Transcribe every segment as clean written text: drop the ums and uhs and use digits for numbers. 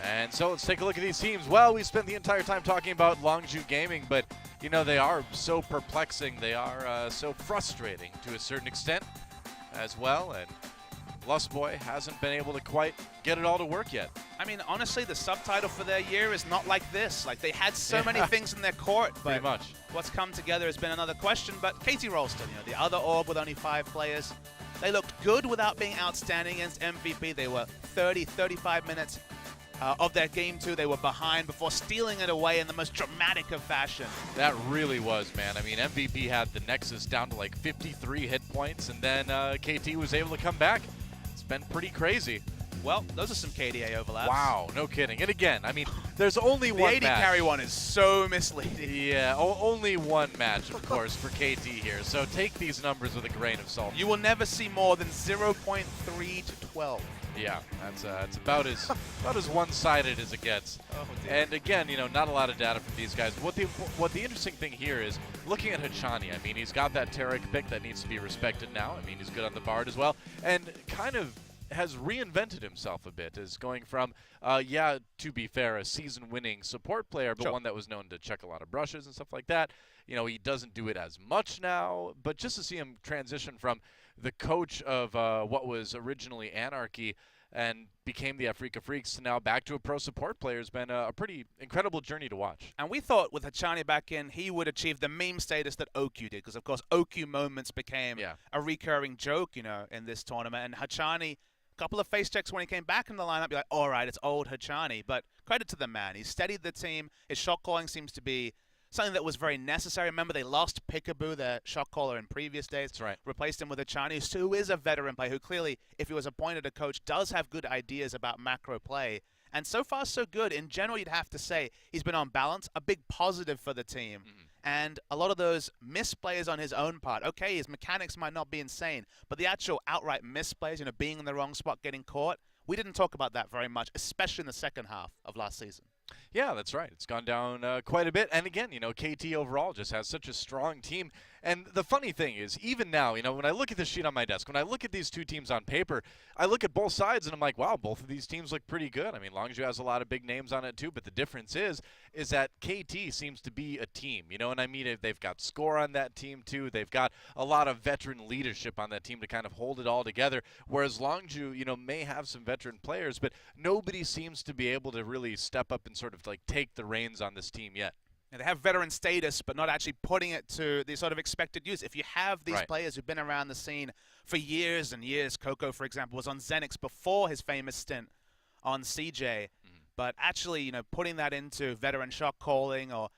And so let's take a look at these teams. Well, we spent the entire time talking about Longzhu Gaming, but you know, they are so perplexing. They are so frustrating to a certain extent as well. And Lustboy hasn't been able to quite get it all to work yet. I mean, honestly, the subtitle for their year is not like this. Like, they had so many things in their court, but pretty much what's come together has been another question. But KT Rolster, you know, the other org with only 5 players, they looked good without being outstanding against MVP. They were 30, 35 minutes of their game 2. They were behind before stealing it away in the most dramatic of fashion. That really was, man. I mean, MVP had the Nexus down to like 53 hit points, and then KT was able to come back. It's been pretty crazy. Well, those are some KDA overlaps. Wow, no kidding. And again, I mean, there's only one match. The AD carry one is so misleading. Yeah, only one match, of course, for KT here. So take these numbers with a grain of salt. You will never see more than 0.3 to 12. Yeah, it's about as one-sided as it gets. Oh, dear. And again, you know, not a lot of data from these guys. What the interesting thing here is looking at Hachani. I mean, he's got that Tarek pick that needs to be respected now. I mean, he's good on the Bard as well, and kind of has reinvented himself a bit, is going from, yeah, to be fair, a season-winning support player, but one that was known to check a lot of brushes and stuff like that. You know, he doesn't do it as much now, but just to see him transition from the coach of what was originally Anarchy and became the Afrika Freaks to now back to a pro support player has been a pretty incredible journey to watch. And we thought with Hachani back in, he would achieve the meme status that OQ did, because of course OQ moments became a recurring joke, you know, in this tournament. And Hachani, couple of face checks when he came back in the lineup, you're like, all right, it's old Hachani. But credit to the man. He steadied the team. His shot calling seems to be something that was very necessary. Remember, they lost Peekaboo, their shot caller, in previous days. That's right. Replaced him with Hachani, who is a veteran player, who clearly, if he was appointed a coach, does have good ideas about macro play. And so far, so good. In general, you'd have to say he's been on balance, a big positive for the team. And a lot of those misplays on his own part, okay, his mechanics might not be insane, but the actual outright misplays, you know, being in the wrong spot, getting caught, we didn't talk about that very much, especially in the second half of last season. Yeah, that's right. It's gone down quite a bit. And again, you know, KT overall just has such a strong team. And the funny thing is, even now, you know, when I look at the sheet on my desk, when I look at these two teams on paper, I look at both sides and I'm like, wow, both of these teams look pretty good. I mean, Longzhu has a lot of big names on it too, but the difference is that KT seems to be a team, you know, and I mean, they've got score on that team too. They've got a lot of veteran leadership on that team to kind of hold it all together, whereas Longzhu, you know, may have some veteran players, but nobody seems to be able to really step up and sort of like take the reins on this team yet. They have veteran status, but not actually putting it to the sort of expected use. If you have these players who've been around the scene for years and years, Coco, for example, was on Xenix before his famous stint on CJ, but actually, you know, putting that into veteran shot calling or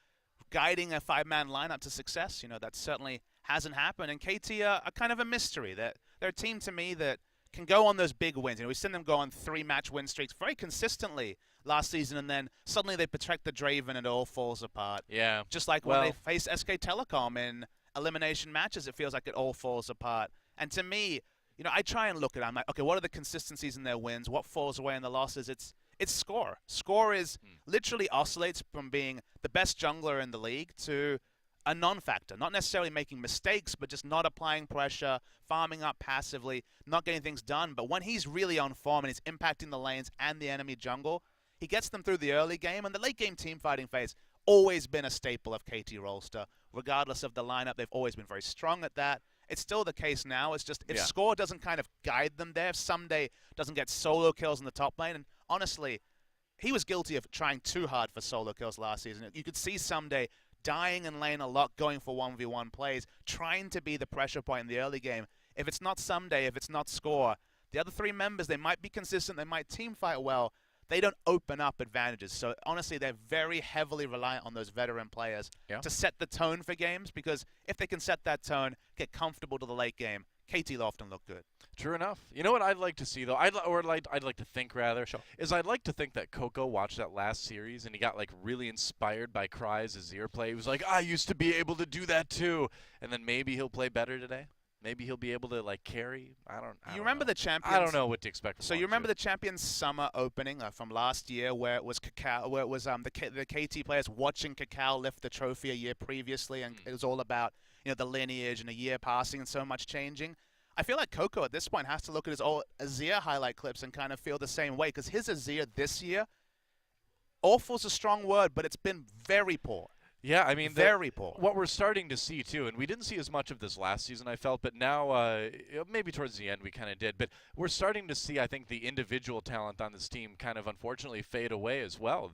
guiding a 5-man lineup to success, you know, that certainly hasn't happened. And KT are kind of a mystery. They're a team to me that can go on those big wins. You know, we've seen them go on 3-match win streaks very consistently last season, and then suddenly they protect the Draven and it all falls apart. Yeah. Just like when they face SK Telecom in elimination matches, it feels like it all falls apart. And to me, you know, I try and look at it. I'm like, okay, what are the consistencies in their wins? What falls away in the losses? It's score. Score is literally oscillates from being the best jungler in the league to a non-factor, not necessarily making mistakes, but just not applying pressure, farming up passively, not getting things done. But when he's really on form and he's impacting the lanes and the enemy jungle, he gets them through the early game. And the late game team fighting phase, always been a staple of KT Rolster. Regardless of the lineup, they've always been very strong at that. It's still the case now. It's just if score doesn't kind of guide them there, if Ssumday doesn't get solo kills in the top lane, and honestly, he was guilty of trying too hard for solo kills last season. You could see Ssumday dying in lane a lot, going for 1v1 plays, trying to be the pressure point in the early game. If it's not Ssumday, if it's not score, the other 3 members, they might be consistent, they might team fight well, they don't open up advantages. So honestly, they're very heavily reliant on those veteran players to set the tone for games, because if they can set that tone, get comfortable to the late game, KT will often look good. True enough. You know what I'd like to see, though? I'd like to think, rather, is I'd like to think that Coco watched that last series and he got, like, really inspired by Cry's Azir play. He was like, I used to be able to do that, too. And then maybe he'll play better today. Maybe he'll be able to, like, carry. I don't remember know. the Champions? I don't know what to expect from So you remember the Champions Summer opening from last year, where it was Cacao, where it was the KT players watching Cacao lift the trophy a year previously, and it was all about, you know, the lineage and a year passing and so much changing. I feel like Coco at this point has to look at his old Azir highlight clips and kind of feel the same way, because his Azir this year awful's a strong word, but it's been very poor. Yeah, I mean, very poor. What we're starting to see, too, and we didn't see as much of this last season, I felt, but now, maybe towards the end we kind of did, but we're starting to see, I think, the individual talent on this team kind of unfortunately fade away as well.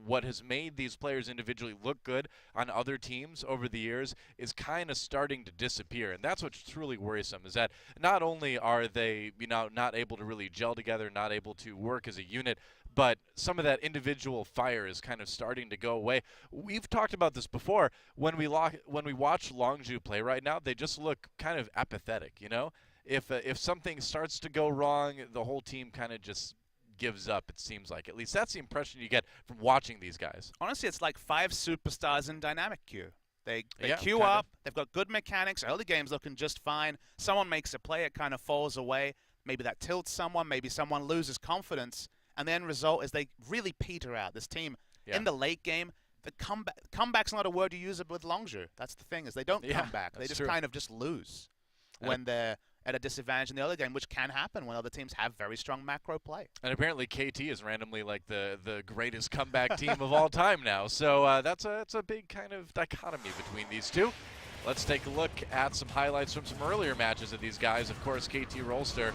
What has made these players individually look good on other teams over the years is kind of starting to disappear, and that's what's truly worrisome, is that not only are they, not able to really gel together, not able to work as a unit, but some of that individual fire is kind of starting to go away. We've talked about this before. When we watch Longzhu play right now, they just look kind of apathetic, If something starts to go wrong, the whole team kind of just gives up, it seems like. At least that's the impression you get from watching these guys. Honestly, it's like 5 superstars in dynamic queue. They queue kinda. up, they've got good mechanics, early game's looking just fine. Someone makes a play, it kind of falls away. Maybe that tilts someone, maybe someone loses confidence. And the end result is they really peter out. This team, in the late game, the comeback's not a word you use with Longzhu. That's the thing, is they don't come back. They just kind of just lose when they're at a disadvantage in the early game, which can happen when other teams have very strong macro play. And apparently KT is randomly like the greatest comeback team of all time now. So that's a big kind of dichotomy between these two. Let's take a look at some highlights from some earlier matches of these guys. Of course, KT Rolster.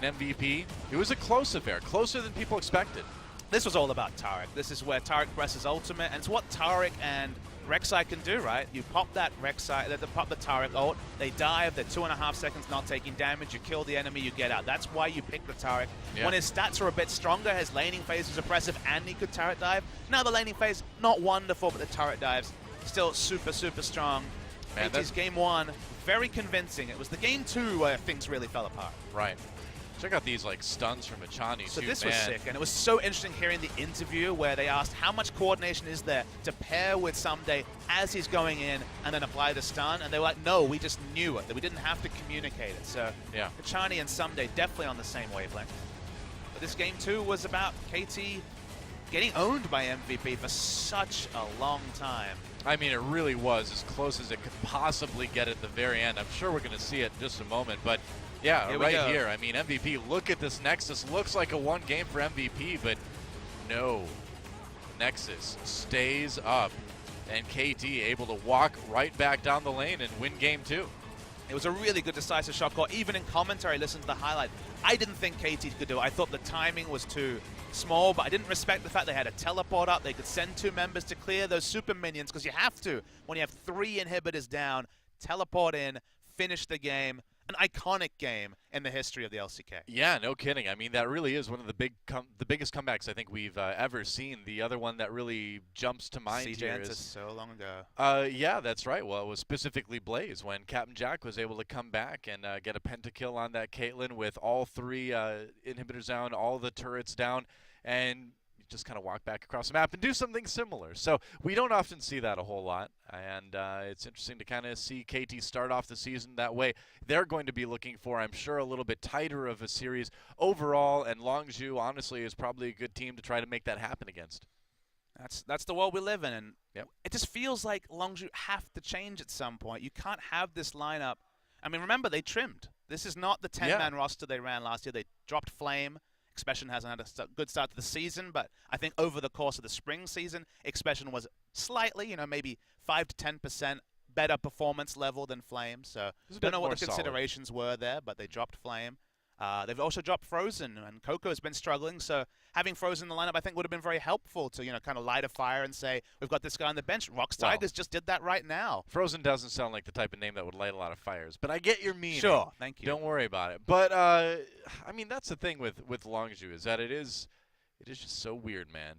An MVP. It was a close affair, closer than people expected. This was all about Taric. This is where Taric presses ultimate, and it's what Taric and Rek'Sai can do, right? You pop that Rek'Sai, they pop the Taric ult, they dive, they're 2.5 seconds not taking damage, you kill the enemy, you get out. That's why you pick the Taric. Yeah. When his stats are a bit stronger, his laning phase is oppressive, and he could Taric dive. Now the laning phase, not wonderful, but the Taric dives, still super, super strong. KT's game 1, very convincing. It was the game 2 where things really fell apart. Right. Check out these stuns from Hachani, so this was sick, and it was so interesting hearing the interview where they asked how much coordination is there to pair with Ssumday as he's going in and then apply the stun, and they were like, no, we just knew it, that we didn't have to communicate it. So yeah, Hachani and Ssumday definitely on the same wavelength. But this game 2 was about KT getting owned by MVP for such a long time. I mean, it really was as close as it could possibly get at the very end. I'm sure we're going to see it in just a moment, but yeah, right here. I mean, MVP, look at this Nexus. Looks like a 1 game for MVP, but no. Nexus stays up, and KT able to walk right back down the lane and win game 2. It was a really good decisive shot call. Even in commentary, listen to the highlight. I didn't think KT could do it. I thought the timing was too small, but I didn't respect the fact they had a teleport up. They could send 2 members to clear those super minions, because you have to. When you have 3 inhibitors down, teleport in, finish the game. An iconic game in the history of the LCK. Yeah, no kidding. I mean, that really is one of the biggest comebacks I think we've ever seen. The other one that really jumps to mind here is so long ago. Yeah, that's right. Well, it was specifically Blaze when Captain Jack was able to come back and get a pentakill on that Caitlyn with all 3 inhibitors down, all the turrets down, and just kind of walk back across the map and do something similar. So we don't often see that a whole lot, and it's interesting to kind of see KT start off the season that way. They're going to be looking for, I'm sure, a little bit tighter of a series overall, and Longzhu, honestly, is probably a good team to try to make that happen against. That's the world we live in, and it just feels like Longzhu have to change at some point. You can't have this lineup. I mean, remember, they trimmed. This is not the 10-man roster they ran last year. They dropped Flame. Expession hasn't had a good start to the season, but I think over the course of the spring season, Expession was slightly, maybe 5 to 10% better performance level than Flame. So don't know what the considerations were there, but they dropped Flame. They've also dropped Frozen, and Coco has been struggling. So having Frozen in the lineup, I think, would have been very helpful to, kind of light a fire and say, we've got this guy on the bench. Rox Tigers just did that right now. Frozen doesn't sound like the type of name that would light a lot of fires, but I get your meaning. Sure, thank you. Don't worry about it. But, I mean, that's the thing with Longzhu is that it is just so weird, man.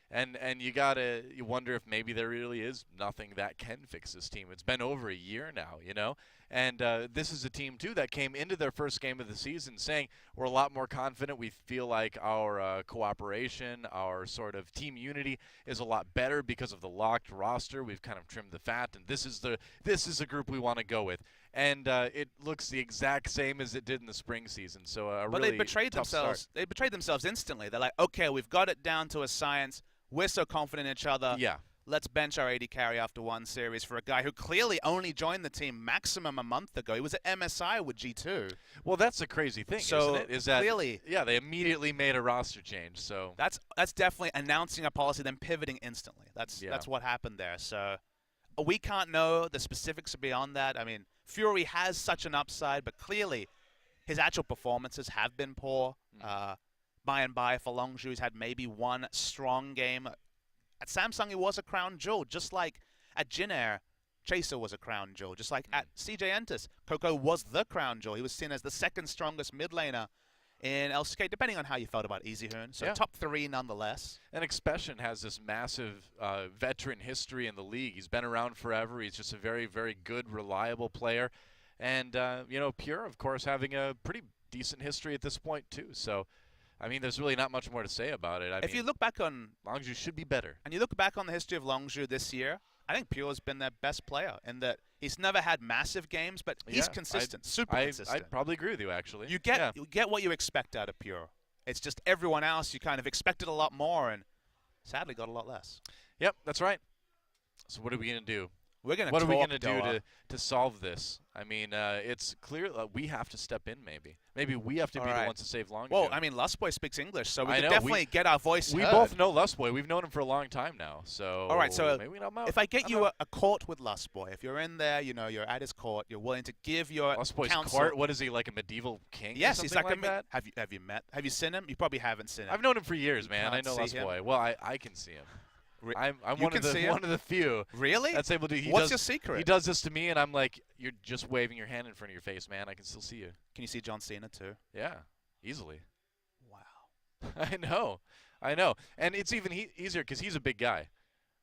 And you wonder if maybe there really is nothing that can fix this team. It's been over a year now, And this is a team, too, that came into their first game of the season saying we're a lot more confident. We feel like our cooperation, our sort of team unity is a lot better because of the locked roster. We've kind of trimmed the fat, and this is a group we want to go with. And it looks the exact same as it did in the spring season. So but really they betrayed themselves. They betrayed themselves instantly. They're like, okay, we've got it down to a science. We're so confident in each other. Yeah. let's bench our AD carry after one series for a guy who clearly only joined the team maximum a month ago. He was at MSI with G2. Well, that's the crazy thing, So isn't it? Is that clearly, yeah, they immediately made a roster change. So that's definitely announcing a policy, then pivoting instantly. That's what happened there. So we can't know the specifics beyond that. I mean, Fury has such an upside, but clearly his actual performances have been poor. By and by, for Longzhu, he's had maybe one strong game. At Samsung, he was a crown jewel, just like at Jin Chaser was a crown jewel. Just like at CJ Entus, Coco was the crown jewel. He was seen as the second strongest mid laner in LCK, depending on how you felt about EasyHoon. So top 3 nonetheless. And Expession has this massive veteran history in the league. He's been around forever. He's just a very, very good, reliable player. And, you know, Pure, of course, having a pretty decent history at this point, too. So, I mean, there's really not much more to say about it. If you look back on Longzhu should be better. And you look back on the history of Longzhu this year, I think Pure's been their best player in that he's never had massive games, but he's consistent, super consistent. I'd probably agree with you, actually. You get what you expect out of Pure. It's just everyone else, you kind of expected a lot more and sadly got a lot less. Yep, that's right. So what are we going to do? What are we going to do to solve this? I mean, it's clear we have to step in maybe. Maybe we have to be the ones to save Longzhu. Well, I mean, Lustboy speaks English, so we can definitely get our voice We heard. both know Lustboy. We've known him for a long time now. So all right, so maybe we help him out. if I get you a court with Lustboy, if you're in there, you know, you're at his court, you're willing to give your Lustboy's counsel. court? What is he, like a medieval king? Yes, or he's something like that. Have you seen him? You probably haven't seen him. I've known him for years, man. I can't know see him? Lustboy. Well, I can see him. I'm You one can of see the few Really? that's able to. What's your secret? He does this to me, and I'm like, you're just waving your hand in front of your face, man. I can still see you. Can you see John Cena too? Yeah, easily. Wow. I know, and it's even easier because he's a big guy.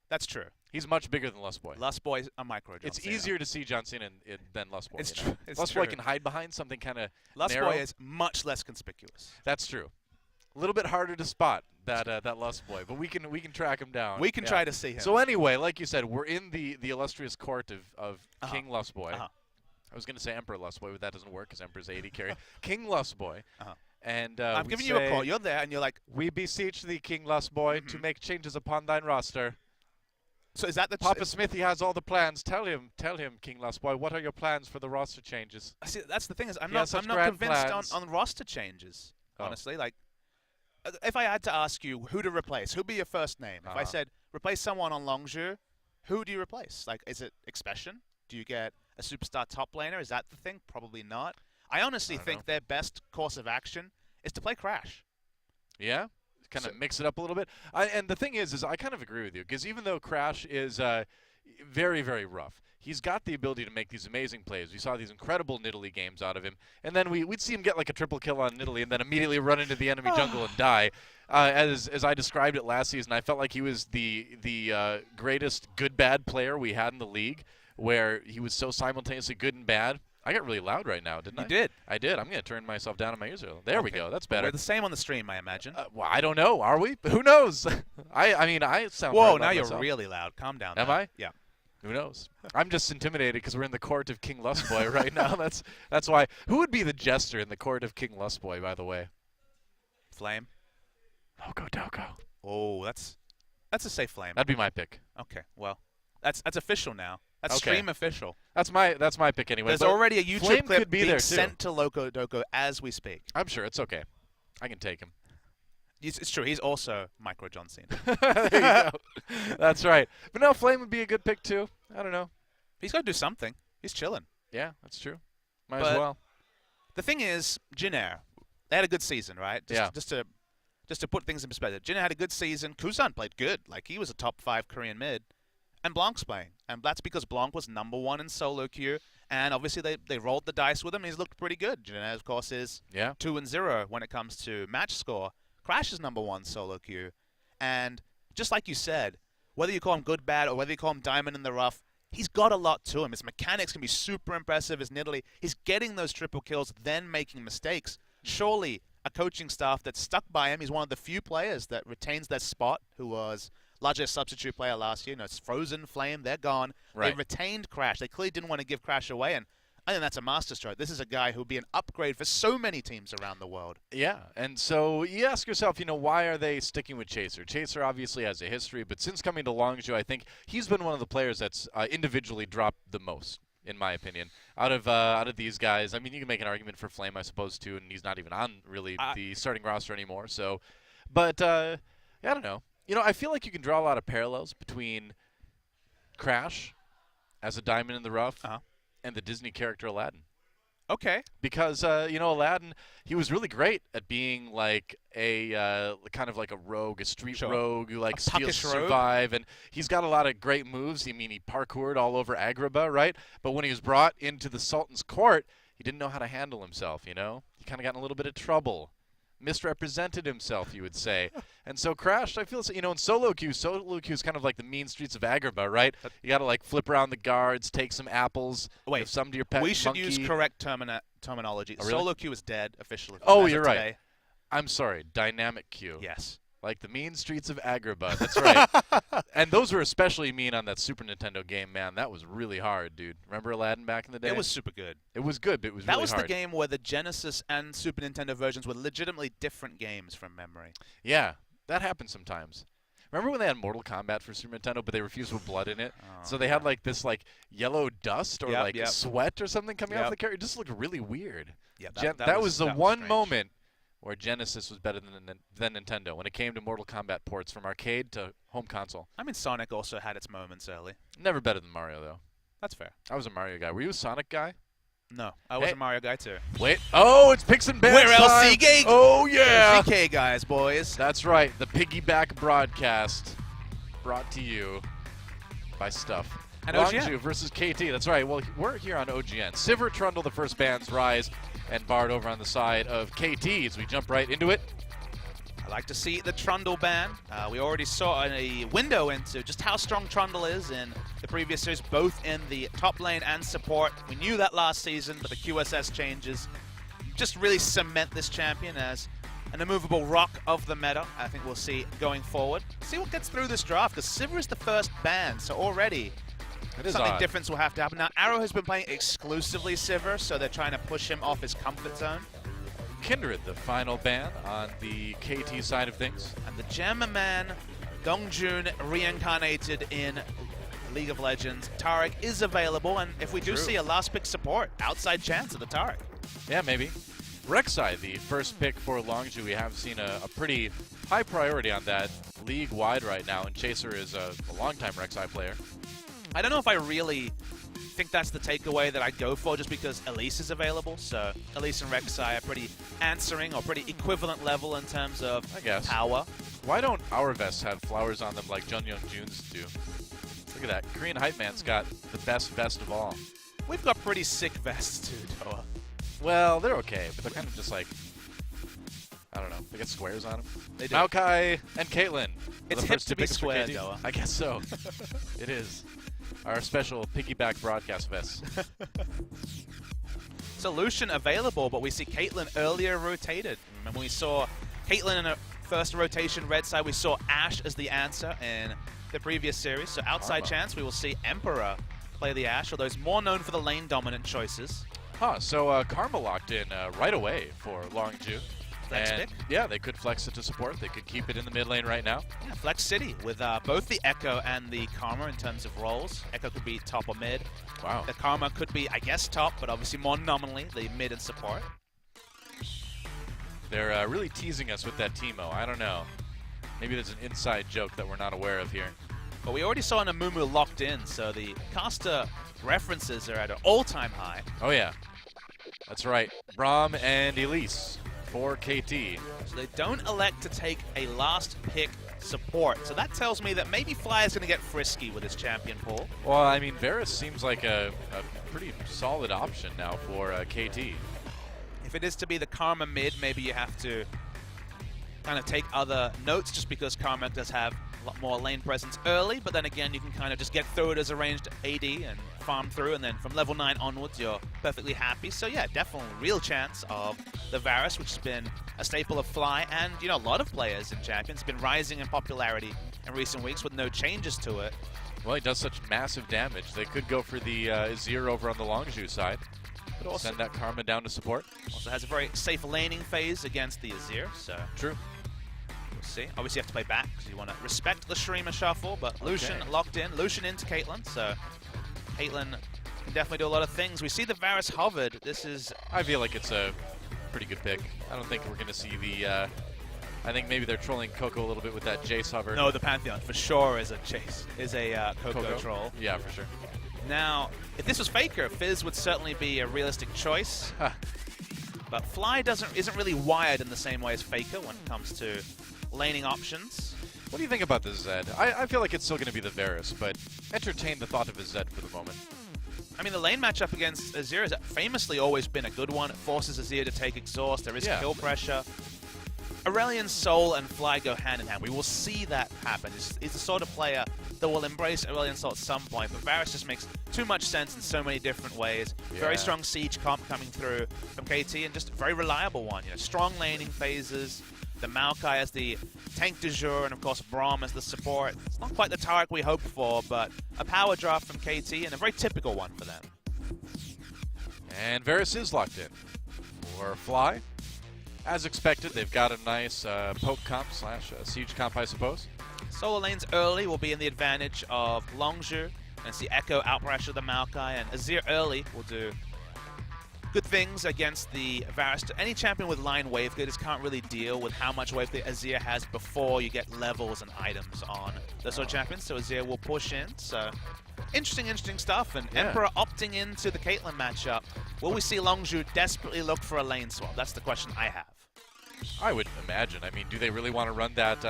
That's true. He's much bigger than Lustboy. Lustboy's a micro John It's Cena. easier to see John Cena than Lustboy. It's true. It's Lustboy true. can hide behind something kind of Lustboy narrow. is much less conspicuous. That's true. A little bit harder to spot that Lustboy, but we can track him down. We can try to see him. So anyway, like you said, we're in the illustrious court of King Lustboy. I was going to say Emperor Lustboy, but that doesn't work because Emperor's AD carry. King Lustboy. And I'm giving you a call. You're there, and you're like, we beseech thee, King Lustboy, to make changes upon thine roster. So is that the Papa Smithy has all the plans. Tell him, King Lustboy, what are your plans for the roster changes? See, that's the thing is, I'm He not has such convinced grand on roster changes. Honestly, like, if I had to ask you who to replace, who'd be your first name? If I said replace someone on Longzhu, who do you replace? Like, is it Expession? Do you get a superstar top laner? Is that the thing? Probably not. I honestly think their best course of action is to play Crash. Yeah? Kind of mix it up a little bit. And the thing is I kind of agree with you, because even though Crash is very, very rough, he's got the ability to make these amazing plays. We saw these incredible Nidalee games out of him, and then we'd see him get like a triple kill on Nidalee and then immediately run into the enemy jungle and die. As I described it last season, I felt like he was the greatest good-bad player we had in the league, where he was so simultaneously good and bad. I got really loud right now, didn't I? You did. I did. I'm going to turn myself down in my ears. There we go. That's better. We're the same on the stream, I imagine. Well, I don't know. Are we? Who knows? I mean, I sound Whoa, right now you're myself. really loud. Calm down. Am now. I? Yeah. Who knows? I'm just intimidated because we're in the court of King Lustboy right now. That's why. Who would be the jester in the court of King Lustboy, by the way? Flame. Doko. Oh, that's a safe Flame. That'd be my pick. Okay, well, that's official now. That's Okay. stream official. That's my pick anyway. There's but already a YouTube Flame clip could be being there sent too. to Loco Doko as we speak. I'm sure it's okay. I can take him. It's true. He's also Micro John Cena. There you go. That's right. But no, Flame would be a good pick too. I don't know. He's got to do something. He's chilling. Yeah, that's true. Might But as well. The thing is, Jin they had a good season, right? Just to put things in perspective, Jin had a good season. Kusan played good. Like, he was a top 5 Korean mid. And Blanc's playing. And that's because Blanc was #1 in solo queue. And obviously they rolled the dice with him. He's looked pretty good. Jin, of course, is 2-0 when it comes to match score. Crash is #1 solo queue. And just like you said, whether you call him good, bad, or whether you call him diamond in the rough, he's got a lot to him. His mechanics can be super impressive. His Nidalee, he's getting those triple kills, then making mistakes. Surely a coaching staff that's stuck by him. He's one of the few players that retains their spot, who was largely a substitute player last year. You know, it's Frozen, Flame, they're gone. Right. They retained Crash. They clearly didn't want to give Crash away. And I think that's a masterstroke. This is a guy who would be an upgrade for so many teams around the world. Yeah, and so you ask yourself, why are they sticking with Chaser? Chaser obviously has a history, but since coming to Longzhu, I think he's been one of the players that's individually dropped the most, in my opinion. Out of these guys, I mean, you can make an argument for Flame, I suppose, too, and he's not even on really the starting roster anymore. So, but I don't know. I feel like you can draw a lot of parallels between Crash as a diamond in the rough and the Disney character Aladdin. Okay. Because, Aladdin, he was really great at being like a kind of like a rogue, a street rogue who like steals to survive. And he's got a lot of great moves. I mean, he parkoured all over Agrabah, right? But when he was brought into the Sultan's court, he didn't know how to handle himself, He kind of got in a little bit of trouble. Misrepresented himself, you would say. And so Crash, I feel, in solo queue is kind of like the mean streets of Agrabah, right? You got to like flip around the guards, take some apples, give some to your pet We should monkey. use correct terminology. Oh, really? Solo queue is dead officially. Oh, you're right. I'm sorry, dynamic queue. Yes. Like the mean streets of Agrabah. That's right. And those were especially mean on that Super Nintendo game, man. That was really hard, dude. Remember Aladdin back in the day? It was super good. It was good, but it was really hard. That was the game where the Genesis and Super Nintendo versions were legitimately different games from memory. Yeah, that happened sometimes. Remember when they had Mortal Kombat for Super Nintendo, but they refused to put blood in it? So they had like this like yellow dust or sweat or something coming off the character. It just looked really weird. Yeah, that was the one moment where Genesis was better than Nintendo when it came to Mortal Kombat ports from arcade to home console. I mean, Sonic also had its moments early. Never better than Mario, though. That's fair. I was a Mario guy. Were you a Sonic guy? No, I was a Mario guy, too. Wait. Oh, it's Picks and Bans We're time. LCK. Oh, yeah. LCK guys, boys. That's right. The piggyback broadcast brought to you by Stuff. And Longzhu versus KT. That's right. Well, we're here on OGN. Sivir, Trundle, the first bans, Ryze, and Bard over on the side of KT as we jump right into it. I like to see the Trundle ban. We already saw a window into just how strong Trundle is in the previous series, both in the top lane and support. We knew that last season, but the QSS changes just really cement this champion as an immovable rock of the meta. I think we'll see going forward. See what gets through this draft, because Sivir is the first ban, so already something different will have to happen. Now, Arrow has been playing exclusively Sivir, so they're trying to push him off his comfort zone. Kindred, the final ban on the KT side of things. And the Gem Man, Dongjun, reincarnated in League of Legends. Taric is available, and if we do see a last pick support, outside chance of the Taric. Yeah, maybe. Rek'Sai, the first pick for Longzhu. We have seen a pretty high priority on that league-wide right now, and Chaser is a long-time Rek'Sai player. I don't know if I really think that's the takeaway that I'd go for, just because Elise is available. So Elise and Rek'Sai are pretty answering, or pretty equivalent level in terms of power. Why don't our vests have flowers on them like Jungyoung Jun's do? Look at that. Korean Hype Man's got the best vest of all. We've got pretty sick vests too, Doa. Well, they're okay, but they're kind of just like, I don't know, they got squares on them. They do. Maokai and Caitlyn. It's hip to be square, Doa. I guess so. It is. Our special piggyback broadcast vests. So Lucian available, but we see Caitlyn earlier rotated. Remember, we saw Caitlyn in a first rotation red side. We saw Ashe as the answer in the previous series. So outside chance, we will see Emperor play the Ashe, although he's more known for the lane dominant choices. So Karma locked in right away for Longzhu. Flex pick? Yeah, they could flex it to support. They could keep it in the mid lane right now. Yeah, Flex City with both the Ekko and the Karma in terms of roles. Ekko could be top or mid. Wow. The Karma could be, I guess, top, but obviously more nominally the mid and support. They're really teasing us with that Teemo. I don't know. Maybe there's an inside joke that we're not aware of here. But we already saw Namumu locked in, so the caster references are at an all-time high. Oh, yeah. That's right. Braum and Elise for KT. So they don't elect to take a last pick support. So that tells me that maybe Fly's going to get frisky with his champion pool. Well, I mean, Varus seems like a pretty solid option now for KT. If it is to be the Karma mid, maybe you have to kind of take other notes, just because Karma does have a lot more lane presence early, but then again, you can kind of just get through it as a ranged AD and farm through, and then from level 9 onwards, you're perfectly happy. So yeah, definitely real chance of the Varus, which has been a staple of Fly, and a lot of players in Champions, been rising in popularity in recent weeks with no changes to it. Well, he does such massive damage. They could go for the Azir over on the Longzhu side. But also send that Karma down to support. Also has a very safe laning phase against the Azir, so True. we'll see. Obviously you have to play back because you want to respect the streamer shuffle, but Lucian locked in. Lucian into Caitlyn, so Caitlyn can definitely do a lot of things. We see the Varus hovered. This is... I feel like it's a pretty good pick. I don't think we're going to see the... I think maybe they're trolling Coco a little bit with that Jace hover. No, the Pantheon for sure is a Coco troll. Yeah, for sure. Now, if this was Faker, Fizz would certainly be a realistic choice. But Fly isn't really wired in the same way as Faker when it comes to laning options. What do you think about this Zed? I feel like it's still going to be the Varus, but entertain the thought of a Zed for the moment. I mean, the lane matchup against Azir has famously always been a good one. It forces Azir to take exhaust. There is kill pressure. Aurelion, Soul, and Fly go hand in hand. We will see that happen. He's the sort of player that will embrace Aurelion Soul at some point, but Varus just makes too much sense in so many different ways. Yeah. Very strong siege comp coming through from KT, and just a very reliable one. You know, strong laning phases. The Maokai as the tank du jour, and of course Braum as the support. It's not quite the Tarek we hoped for, but a power draft from KT, and a very typical one for them. And Varus is locked in for Fly. As expected, they've got a nice poke comp / siege comp, I suppose. Solo lanes early will be in the advantage of Longzhu, and see Ekko outpressure the Maokai, and Azir early will do good things against the Varus. Any champion with line wave clear just can't really deal with how much wave clear Azir has before you get levels and items on the sort of champions, so Azir will push in. So interesting stuff, and Emperor opting into the Caitlyn matchup. Will we see Longzhu desperately look for a lane swap? That's the question I have. I would imagine. I mean, do they really want to run that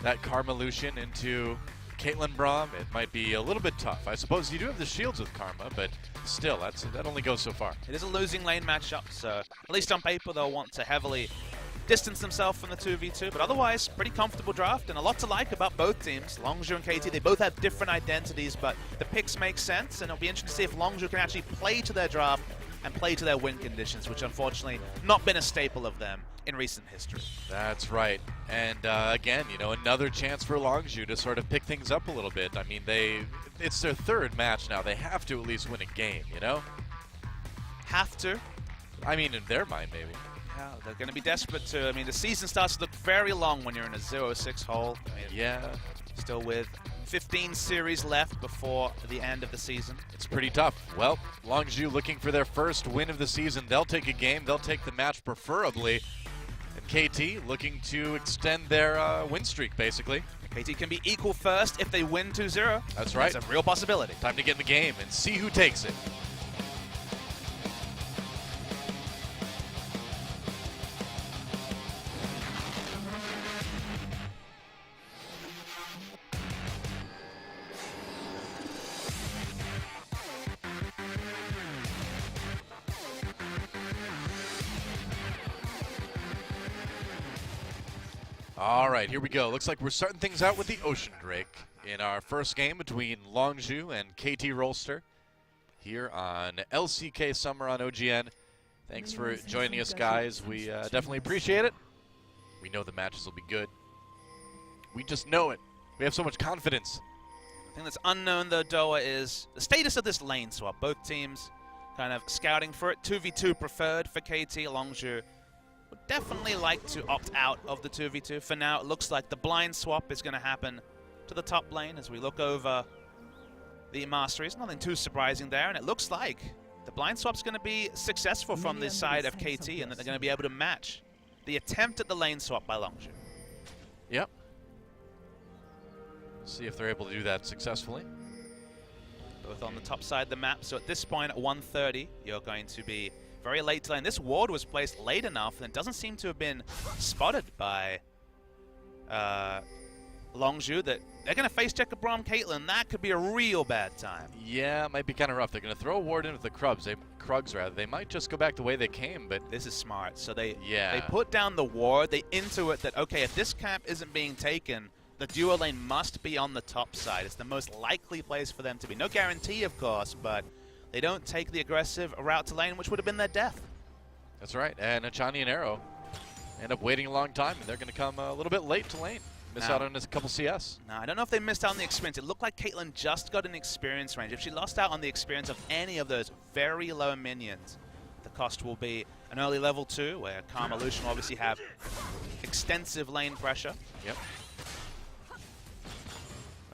that Karma Lucian into Caitlyn Braum? It might be a little bit tough. I suppose you do have the shields with Karma, but still, that only goes so far. It is a losing lane matchup, so at least on paper they'll want to heavily distance themselves from the 2v2, but otherwise, pretty comfortable draft, and a lot to like about both teams. Longzhu and KT, they both have different identities, but the picks make sense, and it'll be interesting to see if Longzhu can actually play to their draft and play to their win conditions, which unfortunately not been a staple of them in recent history. That's right. And again, you know, another chance for Longzhu to sort of pick things up a little bit. I mean, it's their third match now. They have to at least win a game, you know? Have to? I mean, in their mind, maybe. Yeah, they're going to be desperate to. I mean, the season starts to look very long when you're in a 0-6 hole. I mean, yeah. Still with 15 series left before the end of the season. It's pretty tough. Well, Longzhu looking for their first win of the season. They'll take a game. They'll take the match preferably. And KT looking to extend their win streak, basically. KT can be equal first if they win 2-0. That's right. That's a real possibility. Time to get in the game and see who takes it. All right, here we go. Looks like we're starting things out with the Ocean Drake in our first game between Longzhu and KT Rolster here on LCK Summer on OGN. Thanks for joining us, guys. We definitely appreciate it. We know the matches will be good. We just know it. We have so much confidence. The thing that's unknown, though, Doa, is the status of this lane swap. Both teams kind of scouting for it. 2v2 preferred for KT. Longzhu would definitely like to opt out of the 2v2. For now, it looks like the blind swap is going to happen to the top lane as we look over the masteries. Nothing too surprising there, and it looks like the blind swap's going to be successful from this side of KT, and that they're going to be able to match the attempt at the lane swap by Longzhu. Yep. See if they're able to do that successfully. Both on the top side of the map, so at this point at 1:30, you're going to be very late to lane. This ward was placed late enough and it doesn't seem to have been spotted by Longzhu that they're going to face check a Braum Caitlyn. That could be a real bad time. Yeah, it might be kind of rough. They're going to throw a ward in with the Krugs rather. They might just go back the way they came, but this is smart. So they they put down the ward. They intuit that, okay, if this camp isn't being taken, the duo lane must be on the top side. It's the most likely place for them to be. No guarantee, of course, but they don't take the aggressive route to lane, which would have been their death. That's right. And Hachani and Arrow end up waiting a long time, and they're going to come a little bit late to lane. Miss out on a couple CS. No, I don't know if they missed out on the experience. It looked like Caitlyn just got an experience range. If she lost out on the experience of any of those very low minions, the cost will be an early level 2, where Karma Lucian will obviously have extensive lane pressure. Yep.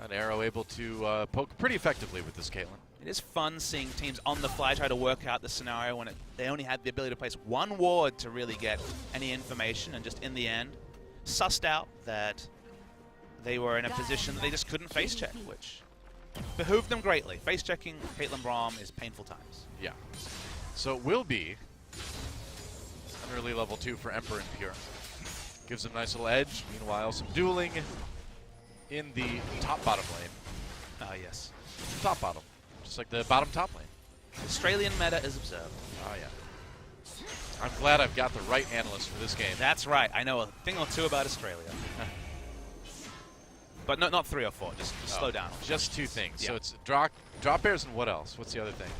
An Arrow able to poke pretty effectively with this Caitlyn. It is fun seeing teams on the fly try to work out the scenario when they only had the ability to place one ward to really get any information, and just in the end, sussed out that they were in a position that they just couldn't face check, which behooved them greatly. Face checking Caitlyn Braum is painful times. Yeah. So it will be an early level 2 for Emperor and Pure. Gives them a nice little edge. Meanwhile, some dueling in the top-bottom lane. Yes. Top-bottom. Just like the bottom-top lane. Australian meta is observed. Oh, yeah. I'm glad I've got the right analyst for this game. That's right. I know a thing or two about Australia. But not 3 or 4. Just slow down. Just 2 things. Yeah. So it's drop bears and what else? What's the other thing?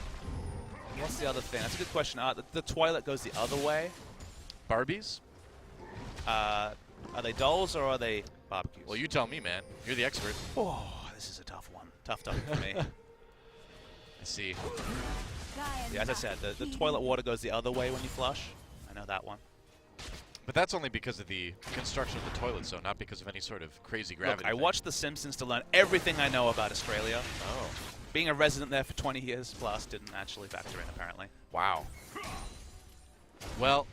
What's the other thing? That's a good question. The toilet goes the other way. Barbies? Are they dolls or are they barbecues? Well, you tell me, man. You're the expert. Oh, this is a tough one. Tough for me. I see. Yeah, as I said, the toilet water goes the other way when you flush. I know that one. But that's only because of the construction of the toilet, so not because of any sort of crazy gravity. Look, I watched The Simpsons to learn everything I know about Australia. Oh. Being a resident there for 20 years plus didn't actually factor in, apparently. Wow. Well,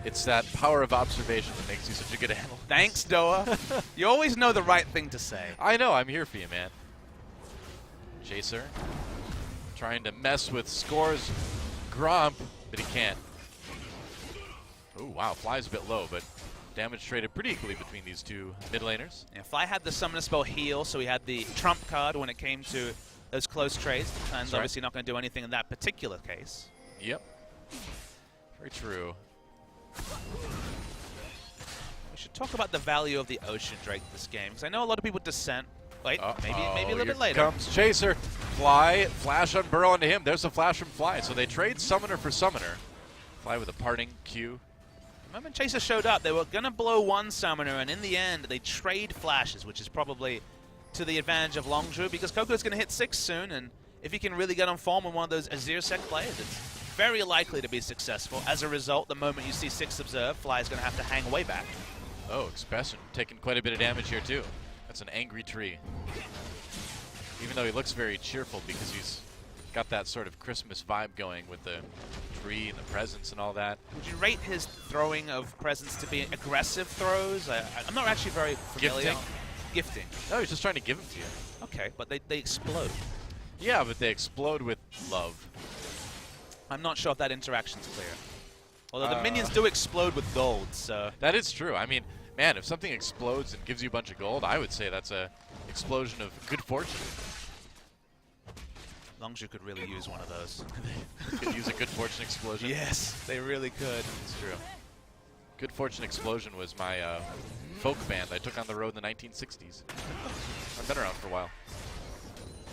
it's that power of observation that makes you such a good analyst. Thanks, Doa. You always know the right thing to say. I know. I'm here for you, man. Chaser trying to mess with Score's Gromp, but he can't. Oh, wow. Fly's a bit low, but damage traded pretty equally between these two mid laners. Yeah, Fly had the Summoner Spell heal, so he had the trump card when it came to those close trades. And obviously not going to do anything in that particular case. Yep. Very true. We should talk about the value of the Ocean Drake this game, because I know a lot of people dissent. Wait, maybe a little bit later. Here comes Chaser. Fly, flash on Burrow onto him. There's a flash from Fly. So they trade Summoner for Summoner. Fly with a parting Q. The moment Chaser showed up, they were going to blow one Summoner, and in the end, they trade flashes, which is probably to the advantage of Longzhu, because Coco's going to hit 6 soon, and if he can really get on form with one of those Azir sec players, it's very likely to be successful. As a result, the moment you see 6 observed, Fly is going to have to hang way back. Oh, Expession taking quite a bit of damage here, too. That's an angry tree. Even though he looks very cheerful because he's got that sort of Christmas vibe going with the tree and the presents and all that. Would you rate his throwing of presents to be aggressive throws? I'm not actually very familiar. Gifting. No, he's just trying to give them to you. Okay, but they explode. Yeah, but they explode with love. I'm not sure if that interaction's clear. Although the minions do explode with gold, so... That is true. I mean, man, if something explodes and gives you a bunch of gold, I would say that's a explosion of good fortune. Longzhu could really use one of those. Could use a good fortune explosion. Yes, they really could. It's true. Good Fortune Explosion was my folk band I took on the road in the 1960s. I've been around for a while.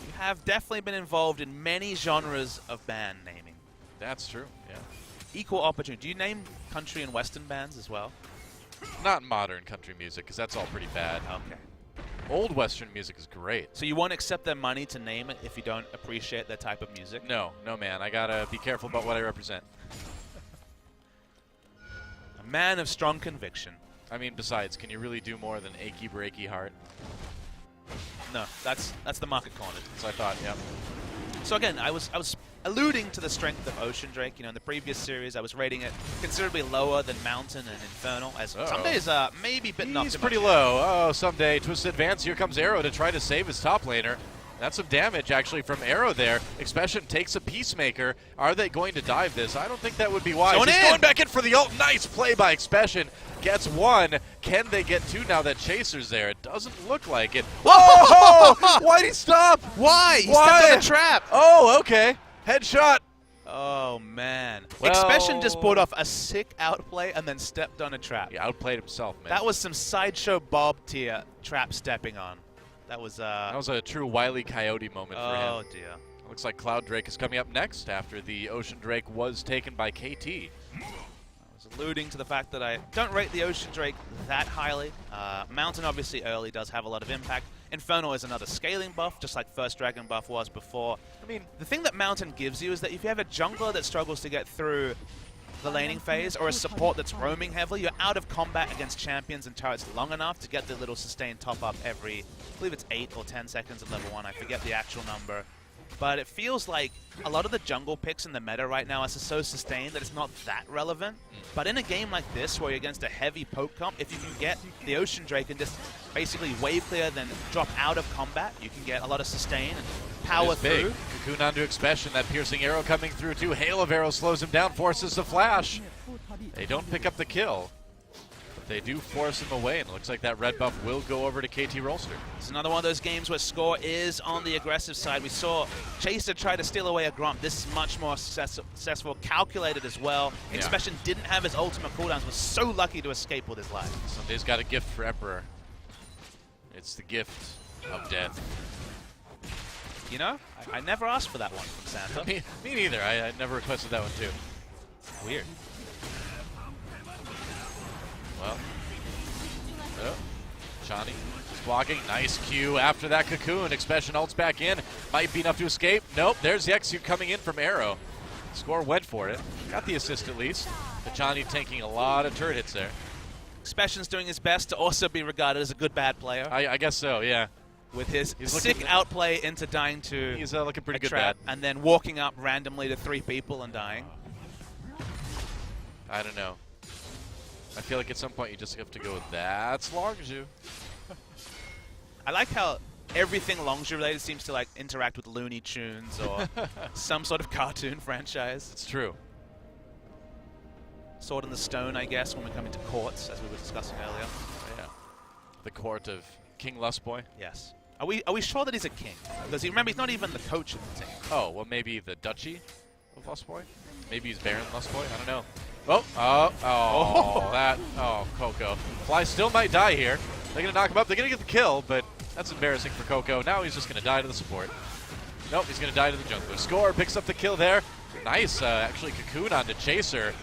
You have definitely been involved in many genres of band naming. That's true, yeah. Equal opportunity. Do you name country and western bands as well? Not modern country music, because that's all pretty bad. Okay. Old Western music is great. So you won't accept their money to name it if you don't appreciate their type of music? No, man. I gotta be careful about what I represent. A man of strong conviction. I mean, besides, can you really do more than Achy Breaky Heart? No, that's the market corner. So I thought, yeah. So again, I was alluding to the strength of Ocean Drake. You know, in the previous series, I was rating it considerably lower than Mountain and Infernal. As Ssumday's maybe bitten off. He's pretty low. Oh, Ssumday. Twisted advance. Here comes Arrow to try to save his top laner. That's some damage, actually, from Arrow there. Expession takes a Peacemaker. Are they going to dive this? I don't think that would be wise. He's going back in for the ult. Nice play by Expession. Gets 1. Can they get 2 now that Chaser's there? It doesn't look like it. Whoa! Why'd he stop? Why? He stepped on a trap. Oh, okay. Headshot. Oh, man. Well, Expession just pulled off a sick outplay and then stepped on a trap. He outplayed himself, man. That was some Sideshow Bob tier trap stepping on. That was a true Wile E. Coyote moment for him. Oh, dear. Looks like Cloud Drake is coming up next after the Ocean Drake was taken by KT. That was was alluding to the fact that I don't rate the Ocean Drake that highly. Mountain obviously early does have a lot of impact. Infernal is another scaling buff, just like First Dragon buff was before. I mean, the thing that Mountain gives you is that if you have a jungler that struggles to get through the laning phase, or a support that's roaming heavily, you're out of combat against champions and turrets long enough to get the little sustained top-up every, I believe it's 8 or 10 seconds at level 1, I forget the actual number. But it feels like a lot of the jungle picks in the meta right now are so sustained that it's not that relevant. But in a game like this, where you're against a heavy poke comp, if you can get the Ocean Drake and just basically wave clear, then drop out of combat, you can get a lot of sustain and power through. Cocoon onto Expession, that piercing arrow coming through too. Hail of arrow slows him down, forces the flash. They don't pick up the kill, but they do force him away, and it looks like that red buff will go over to KT Rolster. It's another one of those games where score is on the aggressive side. We saw Chaser try to steal away a Grump. This is much more successful, calculated as well. Yeah. Expession didn't have his ultimate cooldowns, was so lucky to escape with his life. Ssumday's got a gift for Emperor. It's the gift of death. You know, I never asked for that one from Santa. Me neither. I never requested that one too. Weird. Well, oh, Hachani is blocking. Nice Q after that Cocoon. Expession ults back in. Might be enough to escape. Nope, there's the execute coming in from Arrow. Score went for it. Got the assist at least. Hachani tanking a lot of turret hits there. Expession's doing his best to also be regarded as a good bad player. I guess so, yeah. With his sick outplay into dying to he's looking pretty good trap, bad. and then walking up randomly to 3 people and dying. I don't know. I feel like at some point you just have to go, that's Longzhu. I like how everything Longzhu related seems to like interact with Looney Tunes or some sort of cartoon franchise. It's true. Sword in the Stone, I guess, when we come into courts, as we were discussing earlier. Oh, yeah. The court of King Lustboy. Yes. Are we sure that he's a king? Because remember, he's not even the coach of the team. Oh, well, maybe the Duchy of Lustboy? Maybe he's Baron Lustboy? I don't know. Oh, Coco. Fly still might die here. They're going to knock him up. They're going to get the kill, but that's embarrassing for Coco. Now he's just going to die to the support. Nope, he's going to die to the jungler. Score picks up the kill there. Nice, actually, Cocoon onto Chaser.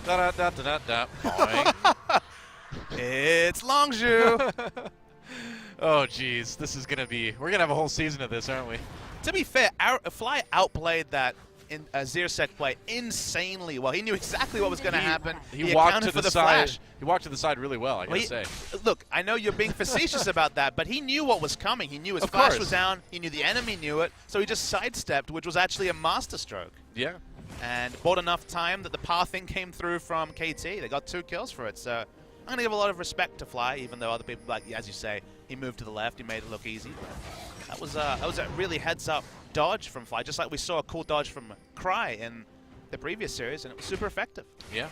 Da-da-da-da-da-da. It's Longzhu. Oh, geez. This is going to be... We're going to have a whole season of this, aren't we? To be fair, Fly outplayed that in Azir sec play insanely well. He knew exactly what was going to happen. He walked to the side. Flash. He walked to the side really well, I gotta say. Look, I know you're being facetious about that, but he knew what was coming. He knew his flash was down. He knew the enemy knew it, so he just sidestepped, which was actually a masterstroke. Yeah. And bought enough time that the pathing came through from KT. They got 2 kills for it, so I'm going to give a lot of respect to Fly, even though other people, like as you say, he moved to the left, he made it look easy. That was a really heads-up dodge from Fly, just like we saw a cool dodge from Cry in the previous series, and it was super effective. Yeah,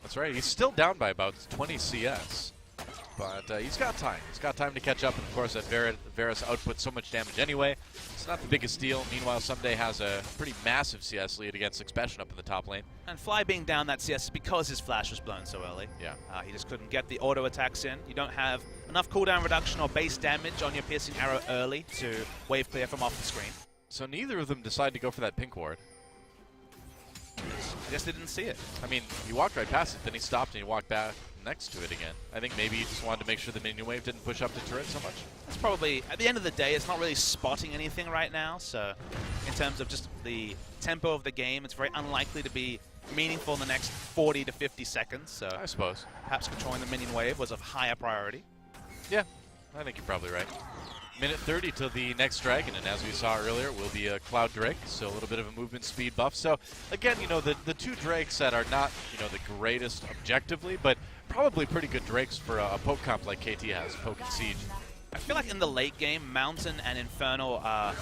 that's right. He's still down by about 20 CS, but he's got time. He's got time to catch up, and of course that Varus outputs so much damage anyway. It's not the biggest deal. Meanwhile, Ssumday has a pretty massive CS lead against Expession up in the top lane. And Fly being down that CS is because his flash was blown so early. Yeah. He just couldn't get the auto attacks in. You don't have enough cooldown reduction or base damage on your piercing arrow early to wave clear from off the screen. So neither of them decide to go for that pink ward. I guess they didn't see it. I mean, he walked right past it, then he stopped and he walked back next to it again. I think maybe he just wanted to make sure the minion wave didn't push up the turret so much. It's probably, at the end of the day, it's not really spotting anything right now, so in terms of just the tempo of the game, it's very unlikely to be meaningful in the next 40 to 50 seconds, so I suppose. Perhaps controlling the minion wave was of higher priority. Yeah, I think you're probably right. Minute 30 till the next dragon, and as we saw earlier, will be a Cloud Drake, so a little bit of a movement speed buff. So, again, you know, the 2 Drakes that are not, you know, the greatest objectively, but probably pretty good Drakes for a poke comp like KT has, Poke and Siege. I feel like in the late game, Mountain and Infernal are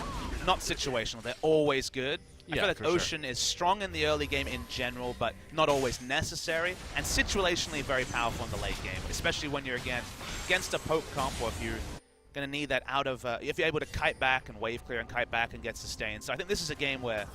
not situational. They're always good. I feel like Ocean is strong in the early game in general, but not always necessary, and situationally very powerful in the late game, especially when you're against a poke comp, or if you're going to need that out of, if you're able to kite back and wave clear and kite back and get sustained. So I think this is a game where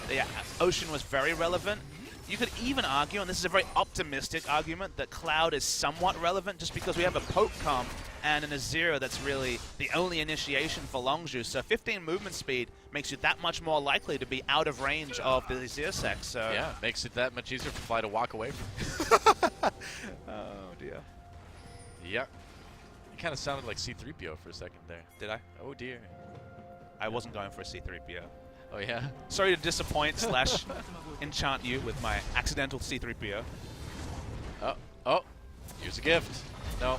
the Ocean was very relevant. You could even argue, and this is a very optimistic argument, that Cloud is somewhat relevant just because we have a poke comp and an Azir that's really the only initiation for Longzhu. So 15 movement speed makes you that much more likely to be out of range of the Azir sec. So Yeah, makes it that much easier for Fly to walk away from. oh dear. Yeah. You kind of sounded like C-3PO for a second there. Did I? Oh dear. I wasn't going for a C-3PO. Oh yeah? Sorry to disappoint / enchant you with my accidental C-3PO. Oh, here's a gift. No.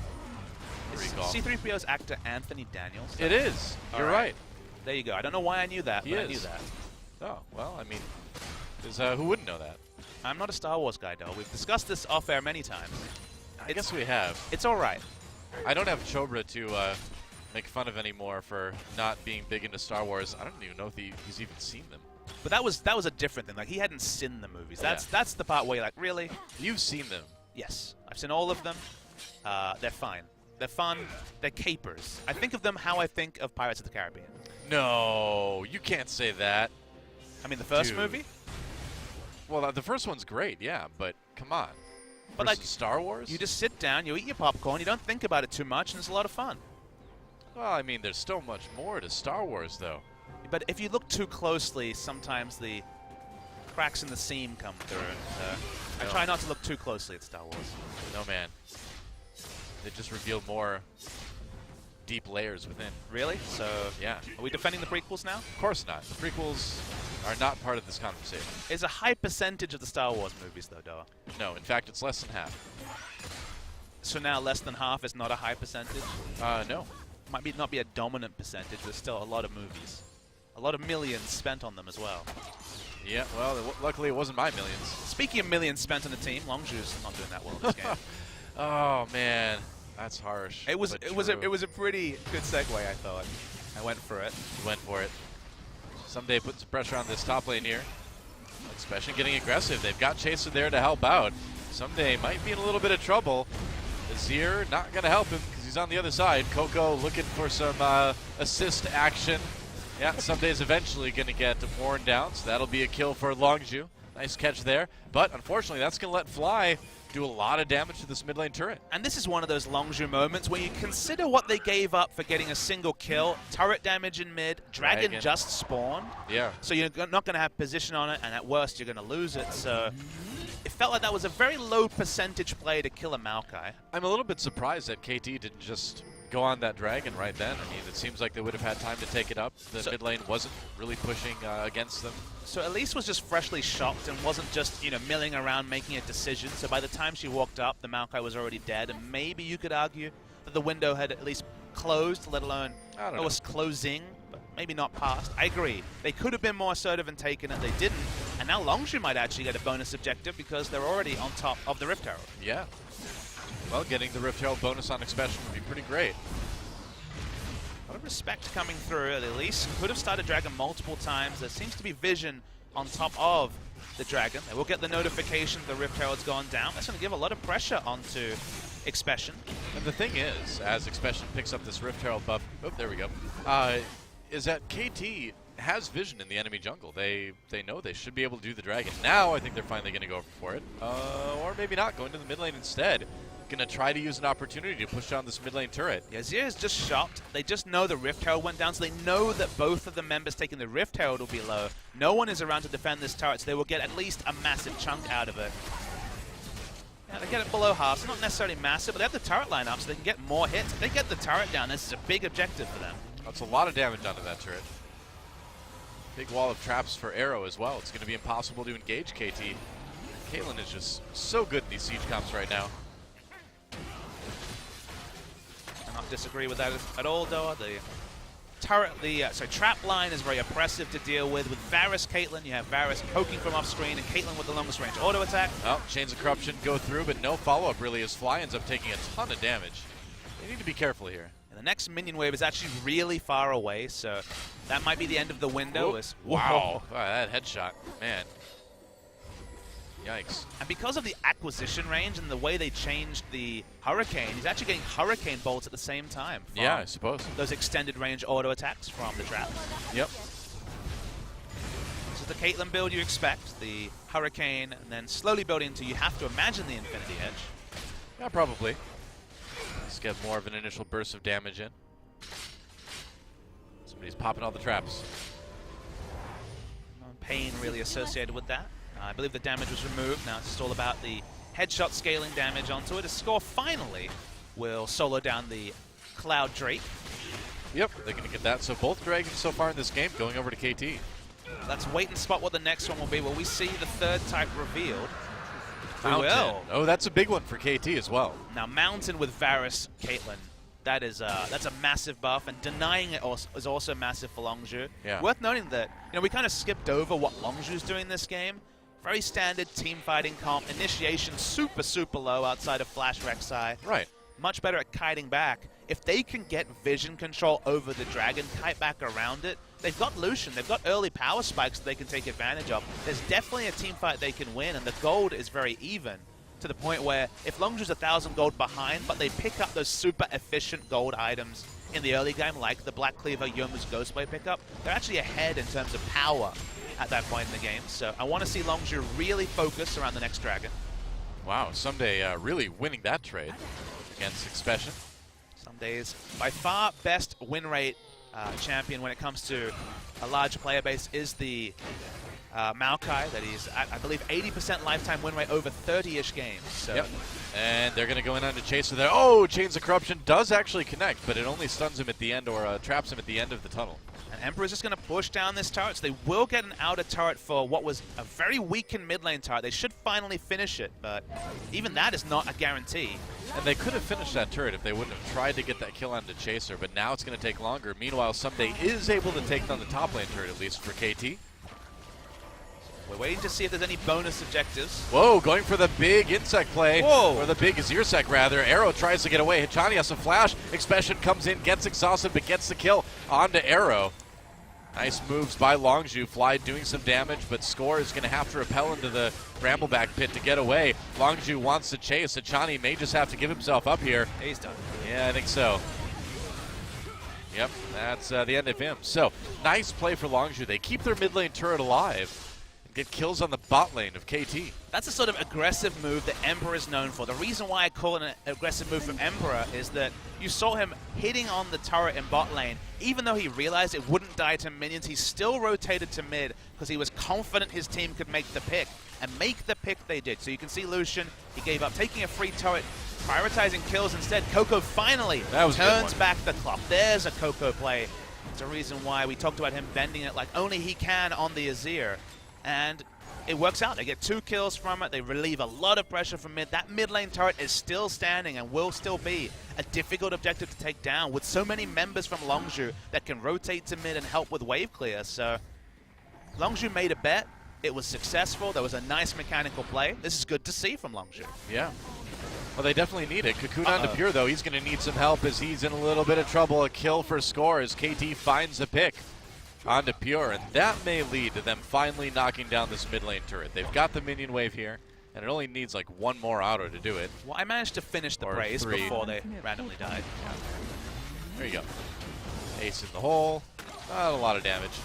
Recall. C-3PO's actor Anthony Daniels. It is. You're right. There you go. I don't know why I knew that, but I knew that. Oh, well, I mean, who wouldn't know that? I'm not a Star Wars guy, though. We've discussed this off-air many times. I guess we have. It's all right. I don't have Chobra to make fun of anymore for not being big into Star Wars. I don't even know if he's even seen them. But that was a different thing. Like, he hadn't seen the movies. That's the part where you're like, really? You've seen them. Yes. I've seen all of them. They're fine. They're fun. They're capers. I think of them how I think of Pirates of the Caribbean. No, you can't say that. I mean, the first movie? Well, the first one's great, yeah, but come on. But versus like Star Wars? You just sit down, you eat your popcorn, you don't think about it too much, and it's a lot of fun. Well, I mean, there's so much more to Star Wars, though. But if you look too closely, sometimes the cracks in the seam come through. I try not to look too closely at Star Wars. No, man. They just revealed more deep layers within. Really? So, yeah. Are we defending the prequels now? Of course not. The prequels are not part of this conversation. It's a high percentage of the Star Wars movies, though, Doa. No, in fact, it's less than half. So now less than half is not a high percentage? No. Might not be a dominant percentage, there's still a lot of movies. A lot of millions spent on them as well. Yeah, well, luckily it wasn't my millions. Speaking of millions spent on the team, Longzhu's not doing that well in this game. Oh, man. That's harsh. It was a pretty good segue, I thought. I went for it. You went for it. Ssumday puts some pressure on this top lane here. Expession getting aggressive. They've got Chaser there to help out. Ssumday might be in a little bit of trouble. Azir not going to help him because he's on the other side. Coco looking for some assist action. Yeah, Ssumday's eventually going to get worn down, so that'll be a kill for Longzhu. Nice catch there. But unfortunately, that's going to let Fly do a lot of damage to this mid lane turret. And this is one of those Longzhu moments when you consider what they gave up for getting a single kill, turret damage in mid, Dragon just spawned. Yeah. So you're not going to have position on it, and at worst you're going to lose it. So it felt like that was a very low percentage play to kill a Maokai. I'm a little bit surprised that KT didn't just go on that Dragon right then. I mean, it seems like they would have had time to take it up. The mid lane wasn't really pushing against them. So Elise was just freshly shocked and wasn't just, milling around making a decision. So by the time she walked up, the Maokai was already dead. And maybe you could argue that the window had at least closed, let alone it was closing, but maybe not passed. I agree. They could have been more assertive and taken it. They didn't. And now Longzhu might actually get a bonus objective because they're already on top of the Rift Herald. Yeah. Well, getting the Rift Herald bonus on Expession would be pretty great. A lot of respect coming through. Elise could have started Dragon multiple times. There seems to be vision on top of the Dragon. They will get the notification the Rift Herald's gone down. That's going to give a lot of pressure onto Expession. And the thing is, as Expession picks up this Rift Herald buff, there we go, is that KT has vision in the enemy jungle. They know they should be able to do the Dragon. Now I think they're finally going to go for it. Or maybe not, going to the mid lane instead. Going to try to use an opportunity to push down this mid lane turret. Yeah, Azir is just shocked. They just know the Rift Herald went down, so they know that both of the members taking the Rift Herald will be low. No one is around to defend this turret, so they will get at least a massive chunk out of it. Yeah, they get it below half, so not necessarily massive, but they have the turret line up so they can get more hits. If they get the turret down, this is a big objective for them. That's a lot of damage onto that turret. Big wall of traps for Arrow as well. It's going to be impossible to engage KT. Caitlyn is just so good in these siege comps right now. Not disagree with that at all, Doa. The turret, trap line is very oppressive to deal with. With Varus, Caitlyn, you have Varus poking from off screen, and Caitlyn with the longest range auto attack. Oh, Chains of Corruption go through, but no follow-up really, as Fly ends up taking a ton of damage. They need to be careful here. And the next minion wave is actually really far away, so that might be the end of the window. Wow, that headshot, man. Yikes. And because of the acquisition range and the way they changed the Hurricane, he's actually getting Hurricane bolts at the same time. Yeah, I suppose. Those extended range auto attacks from the trap. Yep. This is the Caitlyn build you expect. The Hurricane, and then slowly building into, you have to imagine the Infinity Edge. Yeah, probably. Let's get more of an initial burst of damage in. Somebody's popping all the traps. pain really associated with that. I believe the damage was removed. Now it's just all about the headshot scaling damage onto it. A score finally will solo down the Cloud Drake. Yep, they're going to get that. So both dragons so far in this game going over to KT. Let's wait and spot what the next one will be. Will we see the third type revealed? Mountain. We will. Oh, that's a big one for KT as well. Now Mountain with Varus, Caitlyn. That's a massive buff, and denying it is also massive for Longzhu. Yeah. Worth noting that we kind of skipped over what Longzhu's doing this game. Very standard team fighting comp. Initiation super low outside of Flash Rek'Sai. Right. Much better at kiting back. If they can get vision control over the dragon, kite back around it, they've got Lucian. They've got early power spikes that they can take advantage of. There's definitely a team fight they can win, and the gold is very even. To the point where if Longzhu's 1,000 gold behind, but they pick up those super efficient gold items in the early game, like the Black Cleaver, Yomu's Ghostblade pickup, they're actually ahead in terms of power at that point in the game. So I want to see Longzhu really focus around the next dragon. Wow, Ssumday really winning that trade against Expession. Ssumday's by far best win rate champion when it comes to a large player base is the Maokai, that is at, I believe, 80% lifetime win rate over 30-ish games. So. Yep. And they're going to go in on to Chaser there. Oh, Chains of Corruption does actually connect, but it only stuns him at the end or traps him at the end of the tunnel. And Emperor's just going to push down this turret, so they will get an outer turret for what was a very weakened mid lane turret. They should finally finish it, but even that is not a guarantee. And they could have finished that turret if they wouldn't have tried to get that kill onto Chaser, but now it's going to take longer. Meanwhile, Ssumday is able to take down the top lane turret, at least for KT. We're waiting to see if there's any bonus objectives. Whoa, going for the big insect play. Whoa. Or the big Azir sec, rather. Arrow tries to get away. Hachani has a flash. Expession comes in, gets exhausted, but gets the kill onto Arrow. Nice moves by Longzhu. Fly doing some damage, but Score is going to have to repel into the Brambleback pit to get away. Longzhu wants to chase. Hachani may just have to give himself up here. He's done. Yeah, I think so. Yep, that's the end of him. So, nice play for Longzhu. They keep their mid lane turret alive. Get kills on the bot lane of KT. That's a sort of aggressive move that Emperor is known for. The reason why I call it an aggressive move from Emperor is that you saw him hitting on the turret in bot lane. Even though he realized it wouldn't die to minions, he still rotated to mid because he was confident his team could make the pick. And make the pick they did. So you can see Lucian, he gave up taking a free turret, prioritizing kills instead. Coco finally turns back the clock. There's a Coco play. It's a reason why we talked about him bending it like only he can on the Azir. And it works out. They get 2 kills from it. They relieve a lot of pressure from mid. That mid lane turret is still standing and will still be a difficult objective to take down with so many members from Longzhu that can rotate to mid and help with wave clear. So Longzhu made a bet. It was successful. There was a nice mechanical play. This is good to see from Longzhu. Yeah. Well, they definitely need it. Cocoon onto Pure, though. He's going to need some help as he's in a little bit of trouble. A kill for Score as KT finds a pick onto Pure, and that may lead to them finally knocking down this mid lane turret. They've got the minion wave here, and it only needs like one more auto to do it. Well, I managed to finish the brace before they randomly died. Yeah. There you go. Ace in the hole. Not a lot of damage.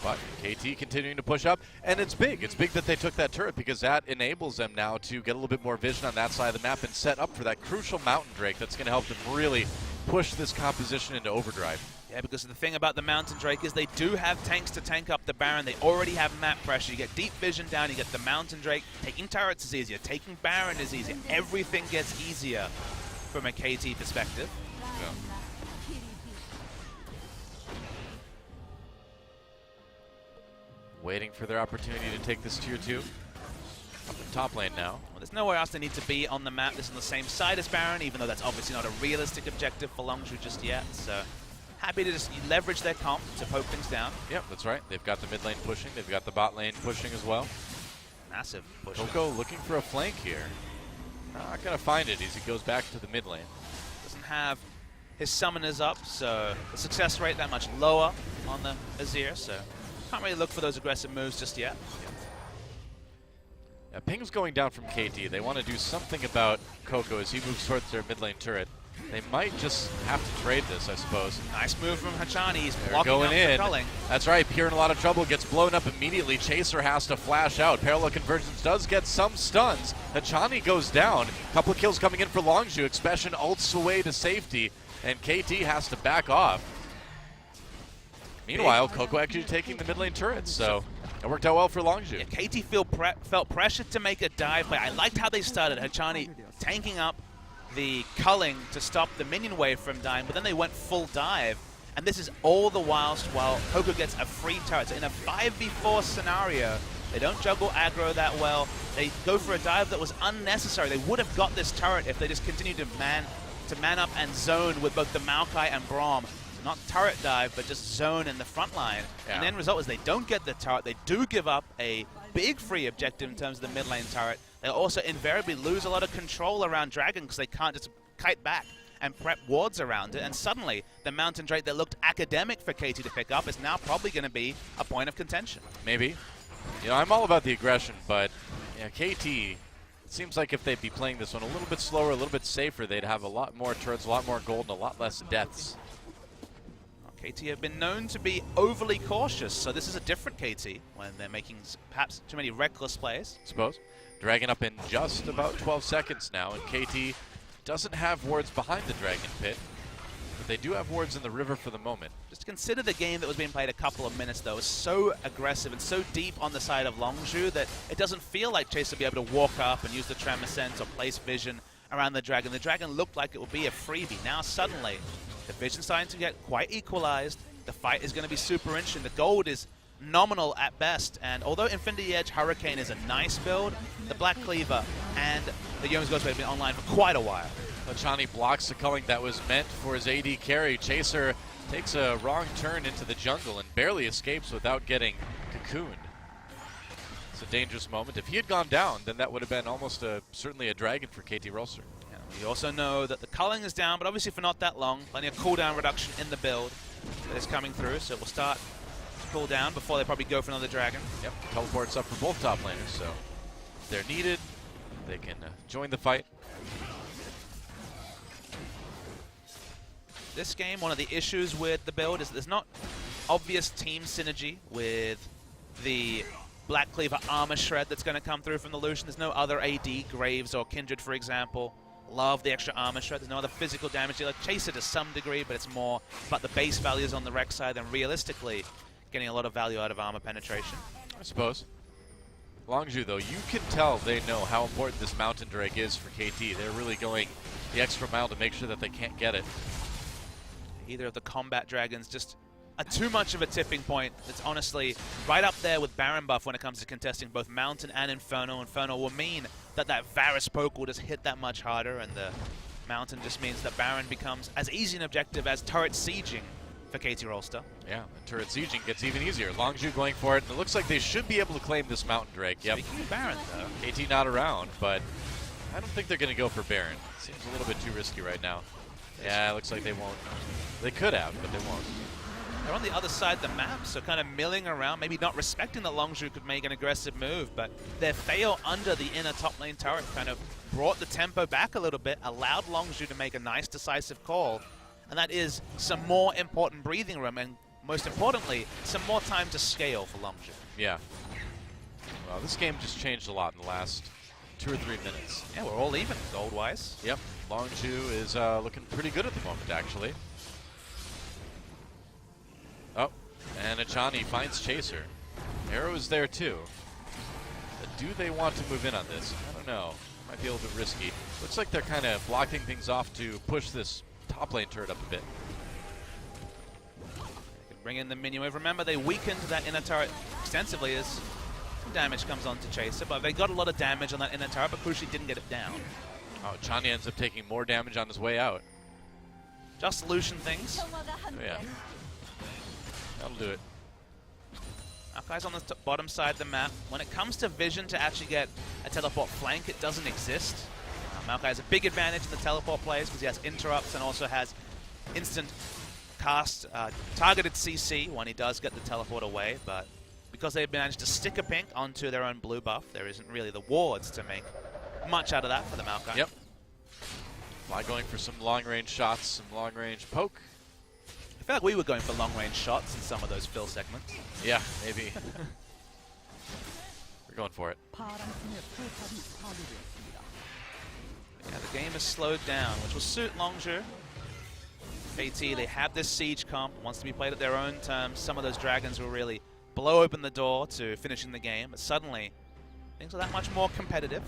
But KT continuing to push up, and it's big. It's big that they took that turret because that enables them now to get a little bit more vision on that side of the map and set up for that crucial Mountain Drake that's going to help them really push this composition into overdrive. Yeah, because the thing about the Mountain Drake is they do have tanks to tank up the Baron. They already have map pressure. You get deep vision down, you get the Mountain Drake. Taking turrets is easier. Taking Baron is easier. Everything gets easier from a KT perspective. Yeah. Waiting for their opportunity to take this tier 2. Up the top lane now. Well, there's nowhere else they need to be on the map. This is on the same side as Baron, even though that's obviously not a realistic objective for Longzhu just yet. So happy to just leverage their comp to poke things down. Yep, that's right. They've got the mid lane pushing. They've got the bot lane pushing as well. Massive push. Coco looking for a flank here. Not going to find it as he goes back to the mid lane. Doesn't have his summoners up, so the success rate that much lower on the Azir, so can't really look for those aggressive moves just yet. Yeah, ping's going down from KT. They want to do something about Coco as he moves towards their mid lane turret. They might just have to trade this, I suppose. Nice move from Hachani. He's They're going in. the culling. That's right. Pure in a lot of trouble. Gets blown up immediately. Chaser has to flash out. Parallel Convergence does get some stuns. Hachani goes down. Couple of kills coming in for Longzhu. Expession ults away to safety, and KT has to back off. Meanwhile, Coco actually taking the mid lane turrets, so it worked out well for Longzhu. Yeah, KT felt pressured to make a dive play. I liked how they started. Hachani tanking up the culling to stop the minion wave from dying, but then they went full dive. And this is all the while Coco gets a free turret. So in a 5v4 scenario, they don't juggle aggro that well. They go for a dive that was unnecessary. They would have got this turret if they just continued to man up and zone with both the Maokai and Braum. So not turret dive, but just zone in the front line. Yeah. And the end result is they don't get the turret. They do give up a big free objective in terms of the mid lane turret. They also invariably lose a lot of control around Dragon because they can't just kite back and prep wards around it. And suddenly, the Mountain Drake that looked academic for KT to pick up is now probably going to be a point of contention. Maybe. You know, I'm all about the aggression, but yeah, KT, it seems like if they'd be playing this one a little bit slower, a little bit safer, they'd have a lot more turrets, a lot more gold, and a lot less deaths. Well, KT have been known to be overly cautious, so this is a different KT when they're making perhaps too many reckless plays. I suppose. Dragon up in just about 12 seconds now, and KT doesn't have wards behind the Dragon Pit, but they do have wards in the river for the moment. Just consider the game that was being played a couple of minutes, though. It was so aggressive and so deep on the side of Longzhu that it doesn't feel like Chase will be able to walk up and use the Tremor Sense or place vision around the Dragon. The Dragon looked like it would be a freebie. Now suddenly, the vision's starting to get quite equalized. The fight is going to be super interesting. The gold is nominal at best, and although Infinity Edge Hurricane is a nice build, the Black Cleaver and the Young's Ghostblade have been online for quite a while. Hachani blocks the culling that was meant for his AD carry. Chaser takes a wrong turn into the jungle and barely escapes without getting cocooned. It's a dangerous moment. If he had gone down, then that would have been almost certainly a dragon for KT Rolster. Yeah, we also know that the culling is down, but obviously for not that long. Plenty of cooldown reduction in the build that is coming through, so it will start cool down before they probably go for another dragon. Yep, teleports up for both top laners, so if they're needed, they can join the fight. This game, one of the issues with the build is there's not obvious team synergy with the Black Cleaver armor shred that's going to come through from the Lucian. There's no other AD, Graves or Kindred, for example. Love the extra armor shred. There's no other physical damage. Like Chaser to some degree, but it's more about the base values on the Rek'Sai than realistically getting a lot of value out of armor penetration. I suppose. Longzhu, though, you can tell they know how important this Mountain Drake is for KT. They're really going the extra mile to make sure that they can't get it. Either of the combat dragons just too much of a tipping point. It's honestly right up there with Baron buff when it comes to contesting both Mountain and Inferno. Inferno will mean that Varus poke will just hit that much harder, and the Mountain just means that Baron becomes as easy an objective as turret sieging for KT Rolster. Yeah, and turret sieging gets even easier. Longzhu going for it, and it looks like they should be able to claim this Mountain Drake. Yep. Speaking of Baron, though. KT not around, but I don't think they're going to go for Baron. Seems a little bit too risky right now. Yeah, it looks like they won't. They could have, but they won't. They're on the other side of the map, so kind of milling around, maybe not respecting that Longzhu could make an aggressive move, but their fail under the inner top lane turret kind of brought the tempo back a little bit, allowed Longzhu to make a nice decisive call, and that is some more important breathing room, and most importantly, some more time to scale for Longzhu. Yeah. Well, this game just changed a lot in the last 2 or 3 minutes. Yeah, we're all even, gold-wise. Yep. Longzhu is looking pretty good at the moment, actually. Oh, and Hachani finds Chaser. Arrow is there too. But do they want to move in on this? I don't know. Might be a little bit risky. Looks like they're kind of blocking things off to push this top lane turret up a bit. They can bring in the minion wave. Remember, they weakened that inner turret extensively as some damage comes on to Chaser, but they got a lot of damage on that inner turret, but crucially didn't get it down. Oh, Hachani ends up taking more damage on his way out. Just Lucian things. Oh, yeah. That'll do it. Maokai's on the bottom side of the map. When it comes to vision to actually get a teleport flank, it doesn't exist. Maokai has a big advantage in the teleport plays because he has interrupts and also has instant cast, targeted CC when he does get the teleport away, but because they've managed to stick a pink onto their own blue buff, there isn't really the wards to make much out of that for the Maokai. Yep. Fly going for some long-range shots, some long-range poke. I feel like we were going for long-range shots in some of those fill segments. Yeah, maybe. We're going for it. Yeah, the game is slowed down, which will suit Longzhu. KT, they have this siege comp, wants to be played at their own terms. Some of those dragons will really blow open the door to finishing the game, but suddenly things are that much more competitive.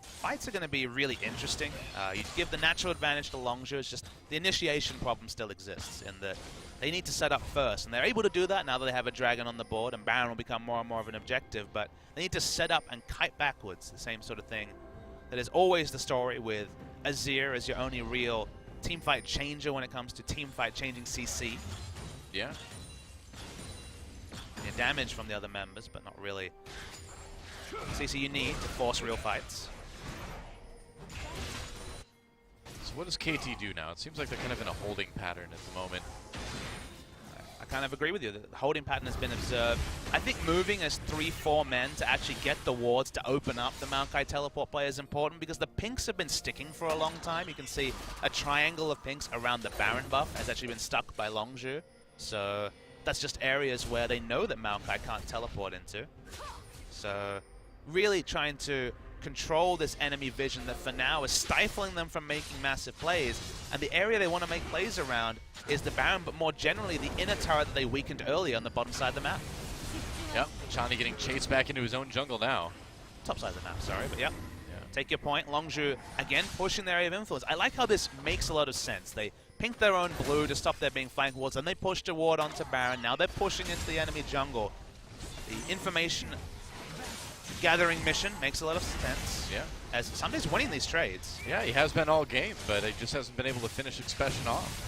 Fights are going to be really interesting. You give the natural advantage to Longzhu. It's just the initiation problem still exists in that they need to set up first, and they're able to do that now that they have a dragon on the board, and Baron will become more and more of an objective, but they need to set up and kite backwards, the same sort of thing that is always the story with Azir as your only real teamfight changer when it comes to teamfight changing CC. Yeah. Your damage from the other members, but not really CC you need to force real fights. So what does KT do now? It seems like they're kind of in a holding pattern at the moment. I kind of agree with you. The holding pattern has been observed. I think moving as 3-4 men to actually get the wards to open up the Maokai teleport play is important because the pinks have been sticking for a long time. You can see a triangle of pinks around the Baron buff has actually been stuck by Longzhu. So that's just areas where they know that Maokai can't teleport into. So really trying to control this enemy vision that for now is stifling them from making massive plays. And the area they want to make plays around is the Baron, but more generally the inner turret that they weakened earlier on the bottom side of the map. Yep, Hachani getting chased back into his own jungle now. Top side of the map, sorry, but yeah. Take your point. Longzhu, again, pushing their area of influence. I like how this makes a lot of sense. They pink their own blue to stop there being flank wards, and they pushed a ward onto Baron. Now they're pushing into the enemy jungle. The information gathering mission makes a lot of sense. Yeah. As Ssumday's winning these trades. Yeah, he has been all game, but he just hasn't been able to finish Expession off.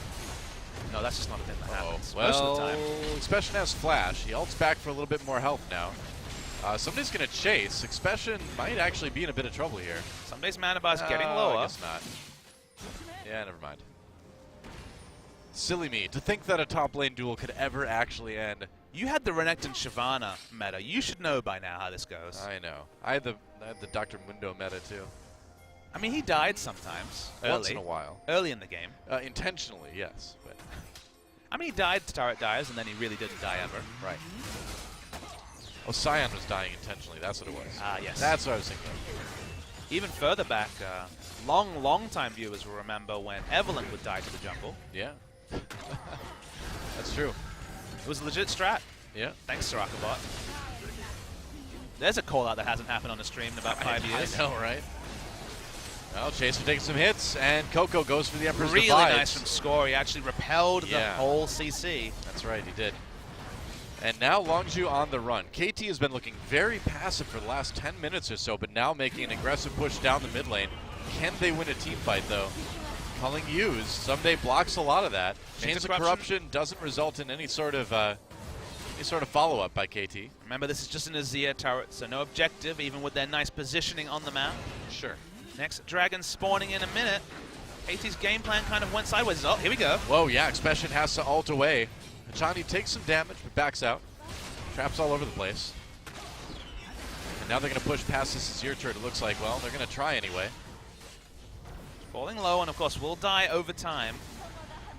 No, that's just not a thing that happens Well, most of the time. Expession has flash. He ults back for a little bit more health now. Somebody's going to chase. Expession might actually be in a bit of trouble here. Ssumday's mana bar's getting lower. I guess not. Yeah, never mind. Silly me to think that a top lane duel could ever actually end. You had the Renekton Shyvana meta. You should know by now how this goes. I know. I had the Dr. Mundo meta too. I mean, he died sometimes. Once in a while. Early in the game. Intentionally, yes. But I mean, he died to turret dives, and then he really didn't die ever. Right. Oh, Sion was dying intentionally. That's what it was. Ah, yes. That's what I was thinking of. Even further back, long time viewers will remember when Evelyn would die to the jungle. Yeah. That's true. It was a legit strat. Yeah. Thanks, Sarakabot. There's a call-out that hasn't happened on the stream in about 5 years. I know, right? Well, Chaser takes some hits, and Coco goes for the Emperor's Really Divides. nice from Score. He actually repelled the whole CC. That's right, he did. And now Longzhu on the run. KT has been looking very passive for the last 10 minutes or so, but now making an aggressive push down the mid lane. Can they win a team fight, though? Culling used. Ssumday blocks a lot of that. Chains of Corruption doesn't result in any sort of follow-up by KT. Remember, this is just an Azir turret, so no objective, even with their nice positioning on the map. Sure. Next dragon spawning in a minute. KT's game plan kind of went sideways. Oh, here we go. Whoa, yeah, Expession has to ult away. Hachani takes some damage, but backs out. Traps all over the place. And now they're going to push past this Azir turret, it looks like. Well, they're going to try anyway. Falling low, and of course will die over time.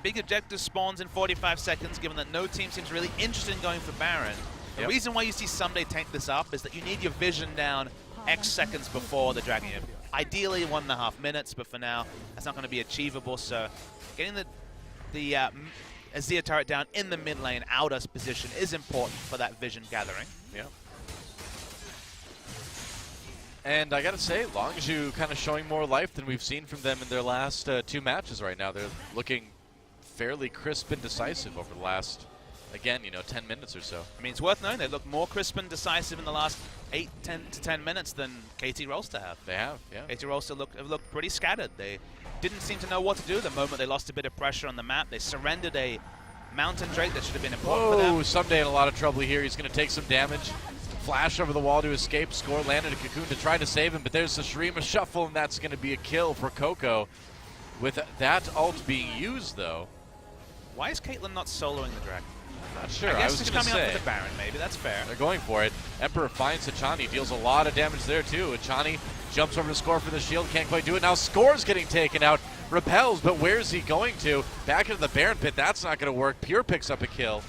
Big objective spawns in 45 seconds, given that no team seems really interested in going for Baron. The reason why you see Ssumday tank this up is that you need your vision down X seconds before the dragon. Ideally 1.5 minutes, but for now, that's not going to be achievable. So getting the Azir turret down in the mid lane, out of position, is important for that vision gathering. Yeah. And I gotta say, Longzhu kind of showing more life than we've seen from them in their last 2 matches right now. They're looking fairly crisp and decisive over the last, again, 10 minutes or so. I mean, it's worth knowing they look more crisp and decisive in the last 8 to 10 minutes than KT Rolster have. They have, yeah. KT Rolster have looked pretty scattered. They didn't seem to know what to do the moment they lost a bit of pressure on the map. They surrendered a Mountain Drake that should have been important for them. Ssumday in a lot of trouble here. He's going to take some damage. Flash over the wall to escape. Score landed a cocoon to try to save him, but there's the Shurima Shuffle, and that's going to be a kill for Coco. With that ult being used, though. Why is Caitlyn not soloing the dragon? Not sure. I guess was she's going to coming say. up for the Baron, maybe. That's fair. They're going for it. Emperor finds Hachani, deals a lot of damage there, too. Hachani jumps over to Score for the shield, can't quite do it. Now Score's getting taken out. Repels, but where's he going to? Back into the Baron pit. That's not going to work. Pure picks up a kill.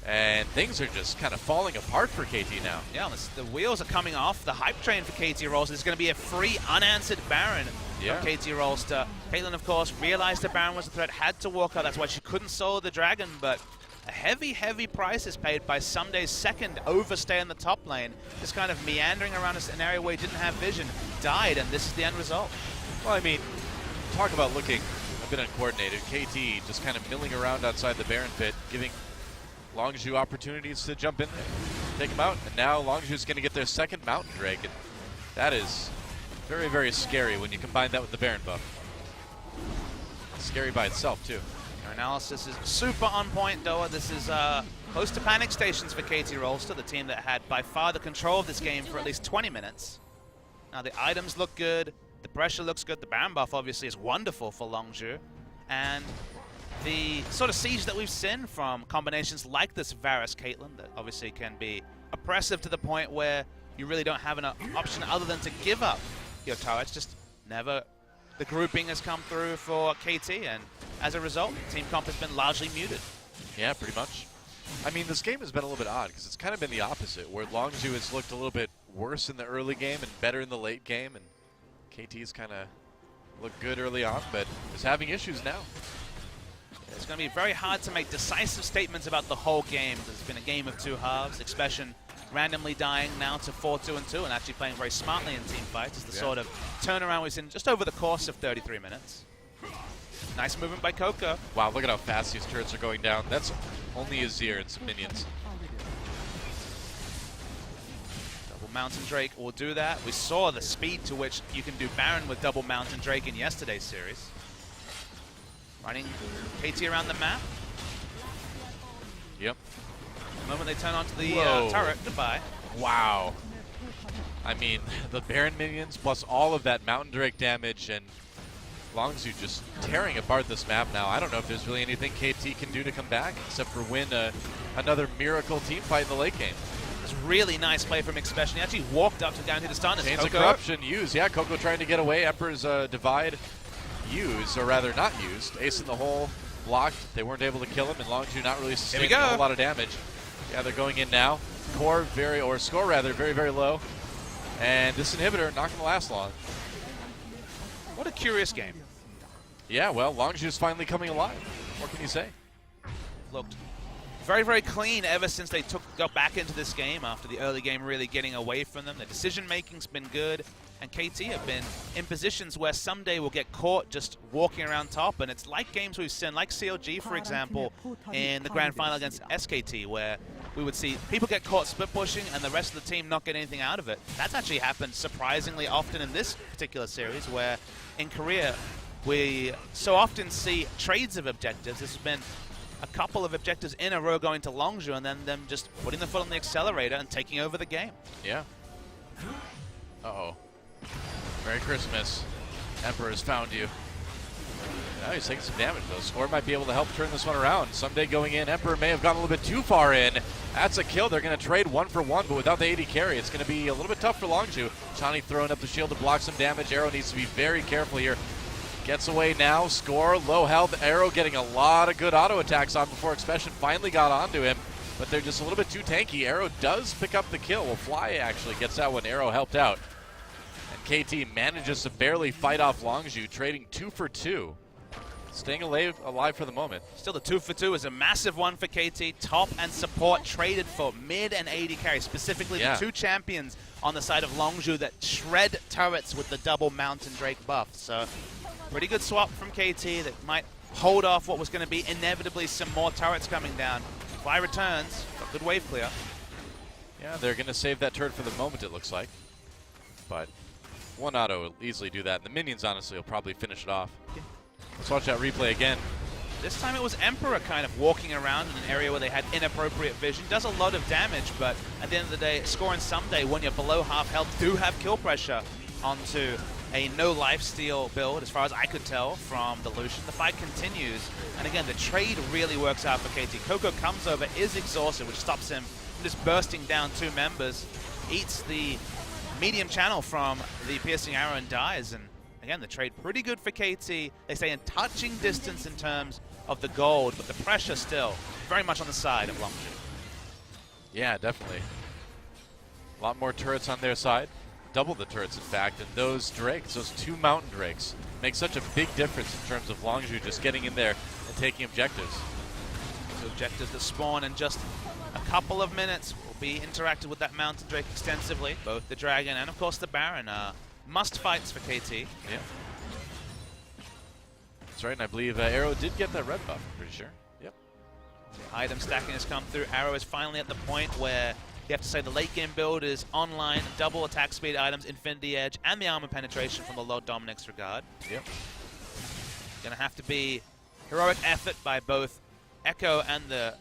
And things are just kind of falling apart for KT now. Yeah, the wheels are coming off. The hype train for KT Rolls is going to be a free, unanswered Baron. from KT Rolster. Caitlyn, of course, realized the Baron was a threat, had to walk out. That's why she couldn't solo the dragon, but a heavy, heavy price is paid by Ssumday's second overstay in the top lane. Just kind of meandering around an area where he didn't have vision, died, and this is the end result. Well, I mean, talk about looking a bit uncoordinated. KT just kind of milling around outside the Baron pit, giving Longzhu opportunities to jump in there, take him out, and now Longzhu's going to get their second Mountain Drake. And that is very, very scary when you combine that with the Baron buff. Scary by itself, too. Your analysis is super on point, Doa. This is close to panic stations for KT Rolster, the team that had by far the control of this game for at least 20 minutes. Now the items look good, the pressure looks good, the Baron buff obviously is wonderful for Longzhu, and the sort of siege that we've seen from combinations like this Varus Caitlyn that obviously can be oppressive to the point where you really don't have an option other than to give up your turrets. Just never the grouping has come through for KT, and as a result, team comp has been largely muted. Yeah, pretty much. I mean, this game has been a little bit odd because it's kind of been the opposite, where Longzhu has looked a little bit worse in the early game and better in the late game, and KT's kind of looked good early on, but is having issues now. It's going to be very hard to make decisive statements about the whole game. There's been a game of two halves. Expession randomly dying now to 4-2-2 and actually playing very smartly in team fights. It's the sort of turnaround we've seen just over the course of 33 minutes. Nice movement by Coco. Wow, look at how fast these turrets are going down. That's only Azir and some minions. Double Mountain Drake will do that. We saw the speed to which you can do Baron with double Mountain Drake in yesterday's series. Running KT around the map. Yep. The moment they turn onto the turret, goodbye. Wow. I mean, the Baron minions plus all of that Mountain Drake damage, and Longzhu just tearing apart this map now. I don't know if there's really anything KT can do to come back except for win another miracle team fight in the late game. It's really nice play from Expession. He actually walked up to guarantee the stun. Chains of Corruption used. Yeah, Coco trying to get away. Emperor's Divide used, or rather not used. Ace in the hole, blocked. They weren't able to kill him, and Longzhu not really sustaining a whole lot of damage. Yeah, they're going in now. Score very low. And this inhibitor not going to last long. What a curious game. Yeah, well, Longzhu's finally coming alive. What can you say? Looked very, very clean ever since they got back into this game after the early game really getting away from them. The decision-making's been good, and KT have been in positions where Ssumday will get caught just walking around top, and it's like games we've seen, like CLG, for example, in the grand final against SKT, where we would see people get caught split pushing and the rest of the team not get anything out of it. That's actually happened surprisingly often in this particular series, where in Korea we so often see trades of objectives. This has been a couple of objectives in a row going to Longzhu and then them just putting the foot on the accelerator and taking over the game. Yeah. Uh-oh. Merry Christmas. Emperor's found you. Now he's taking some damage, though. Score might be able to help turn this one around. Ssumday going in. Emperor may have gone a little bit too far in. That's a kill. They're going to trade 1 for 1, but without the AD carry, it's going to be a little bit tough for Longzhu. Hachani throwing up the shield to block some damage. Arrow needs to be very careful here. Gets away now. Score, low health. Arrow getting a lot of good auto attacks on before Expession finally got onto him, but they're just a little bit too tanky. Arrow does pick up the kill. Well, Fly actually gets that when Arrow helped out. And KT manages to barely fight off Longzhu, trading 2 for 2. Staying alive for the moment. Still, the 2 for 2 is a massive one for KT. Top and support traded for mid and AD carry, specifically the two champions on the side of Longzhu that shred turrets with the double Mountain Drake buff. So, pretty good swap from KT that might hold off what was going to be inevitably some more turrets coming down. Fly returns, got good wave clear. Yeah, they're going to save that turret for the moment, it looks like. But one auto will easily do that. And the minions, honestly, will probably finish it off. Let's watch that replay again. This time it was Emperor kind of walking around in an area where they had inappropriate vision. Does a lot of damage, but at the end of the day, scoring Ssumday when you're below half health do have kill pressure onto a no lifesteal build, as far as I could tell from the Lucian. The fight continues, and again, the trade really works out for KT. Coco comes over, is exhausted, which stops him from just bursting down 2 members, eats the medium channel from the piercing arrow and dies, and again, the trade pretty good for KT. They stay in touching distance in terms of the gold, but the pressure still very much on the side of Longzhu. Yeah, definitely. A lot more turrets on their side. double the turrets, in fact, and those drakes, those 2 mountain drakes, make such a big difference in terms of Longzhu just getting in there and taking objectives. So objectives that spawn in just a couple of minutes will be interacted with that mountain drake extensively. Both the dragon and, of course, the baron are must fights for KT. Yeah. That's right, and I believe Arrow did get that red buff, I'm pretty sure. Yep. The item stacking has come through. Arrow is finally at the point where you have to say the late game build is online, double attack speed items, infinity edge, and the armor penetration from the Lord Dominic's regard. Yep. Gonna have to be heroic effort by both Ekko and the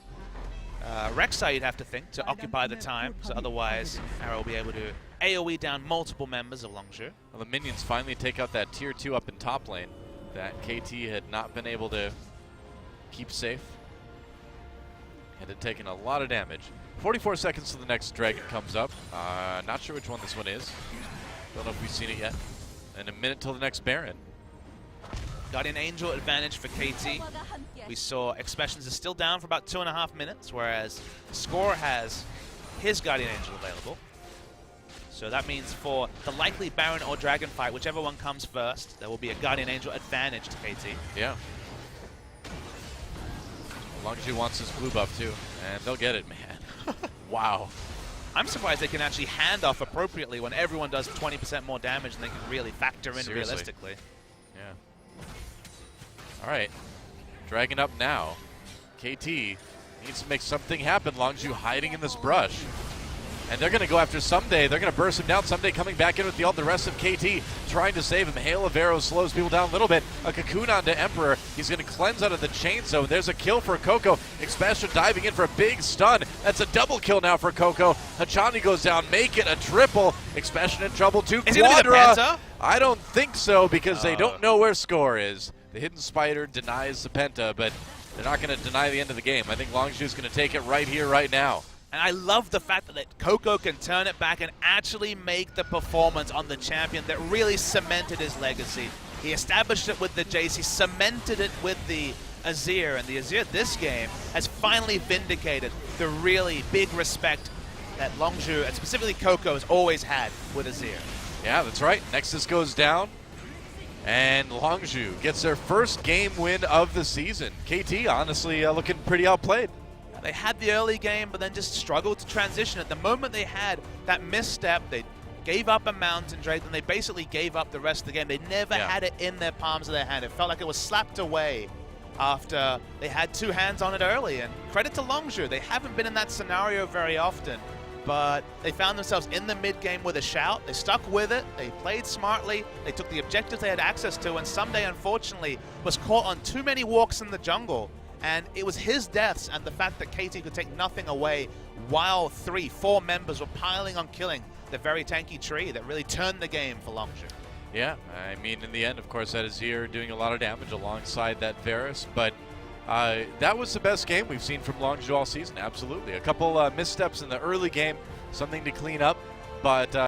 Rek'Sai, you'd have to think, to occupy the time, so otherwise Arrow will be able to AoE down multiple members of Longzhu. Well, the minions finally take out that tier 2 up in top lane that KT had not been able to keep safe. And had taken a lot of damage. 44 seconds till the next dragon comes up. Not sure which one this one is. Don't know if we've seen it yet. And a minute till the next Baron. Guardian Angel advantage for KT. We saw Expession is still down for about 2.5 minutes, whereas Score has his Guardian Angel available. So that means for the likely Baron or Dragon fight, whichever one comes first, there will be a Guardian Angel advantage to KT. Yeah. Longzhu wants his blue buff too, and they'll get it, man. Wow. I'm surprised they can actually hand off appropriately when everyone does 20% more damage and they can really factor in Seriously. realistically. Yeah. All right. Dragon up now. KT needs to make something happen. Longzhu hiding in this brush. And they're going to go after Ssumday. They're going to burst him down. Ssumday coming back in with the ult. The rest of KT trying to save him. Hail of arrows slows people down a little bit. A cocoon onto Emperor. He's going to cleanse out of the chain zone. There's a kill for Coco. Expession diving in for a big stun. That's a double kill now for Coco. Hachani goes down. Make it a triple. Expession in trouble too. Is he going to be the Penta? I don't think so because they don't know where Score is. The Hidden Spider denies the Penta, but they're not going to deny the end of the game. I think Longzhu is going to take it right here, right now. And I love the fact that Coco can turn it back and actually make the performance on the champion that really cemented his legacy. He established it with the Jace, he cemented it with the Azir, and the Azir this game has finally vindicated the really big respect that Longzhu, and specifically Coco, has always had with Azir. Yeah, that's right. Nexus goes down, and Longzhu gets their first game win of the season. KT honestly looking pretty outplayed. They had the early game, but then just struggled to transition. At the moment they had that misstep, they gave up a Mountain Drake, and they basically gave up the rest of the game. They never had it in their palms of their hand. It felt like it was slapped away after they had 2 hands on it early. And credit to Longzhu, they haven't been in that scenario very often, but they found themselves in the mid-game with a shout. They stuck with it. They played smartly. They took the objectives they had access to, and Ssumday, unfortunately, was caught on too many walks in the jungle. And it was his deaths and the fact that KT could take nothing away while 3-4 members were piling on killing the very tanky tree that really turned the game for Longzhu. Yeah, I mean, in the end, of course, that Azir doing a lot of damage alongside that Varus, but that was the best game we've seen from Longzhu all season, absolutely. A couple missteps in the early game, something to clean up, but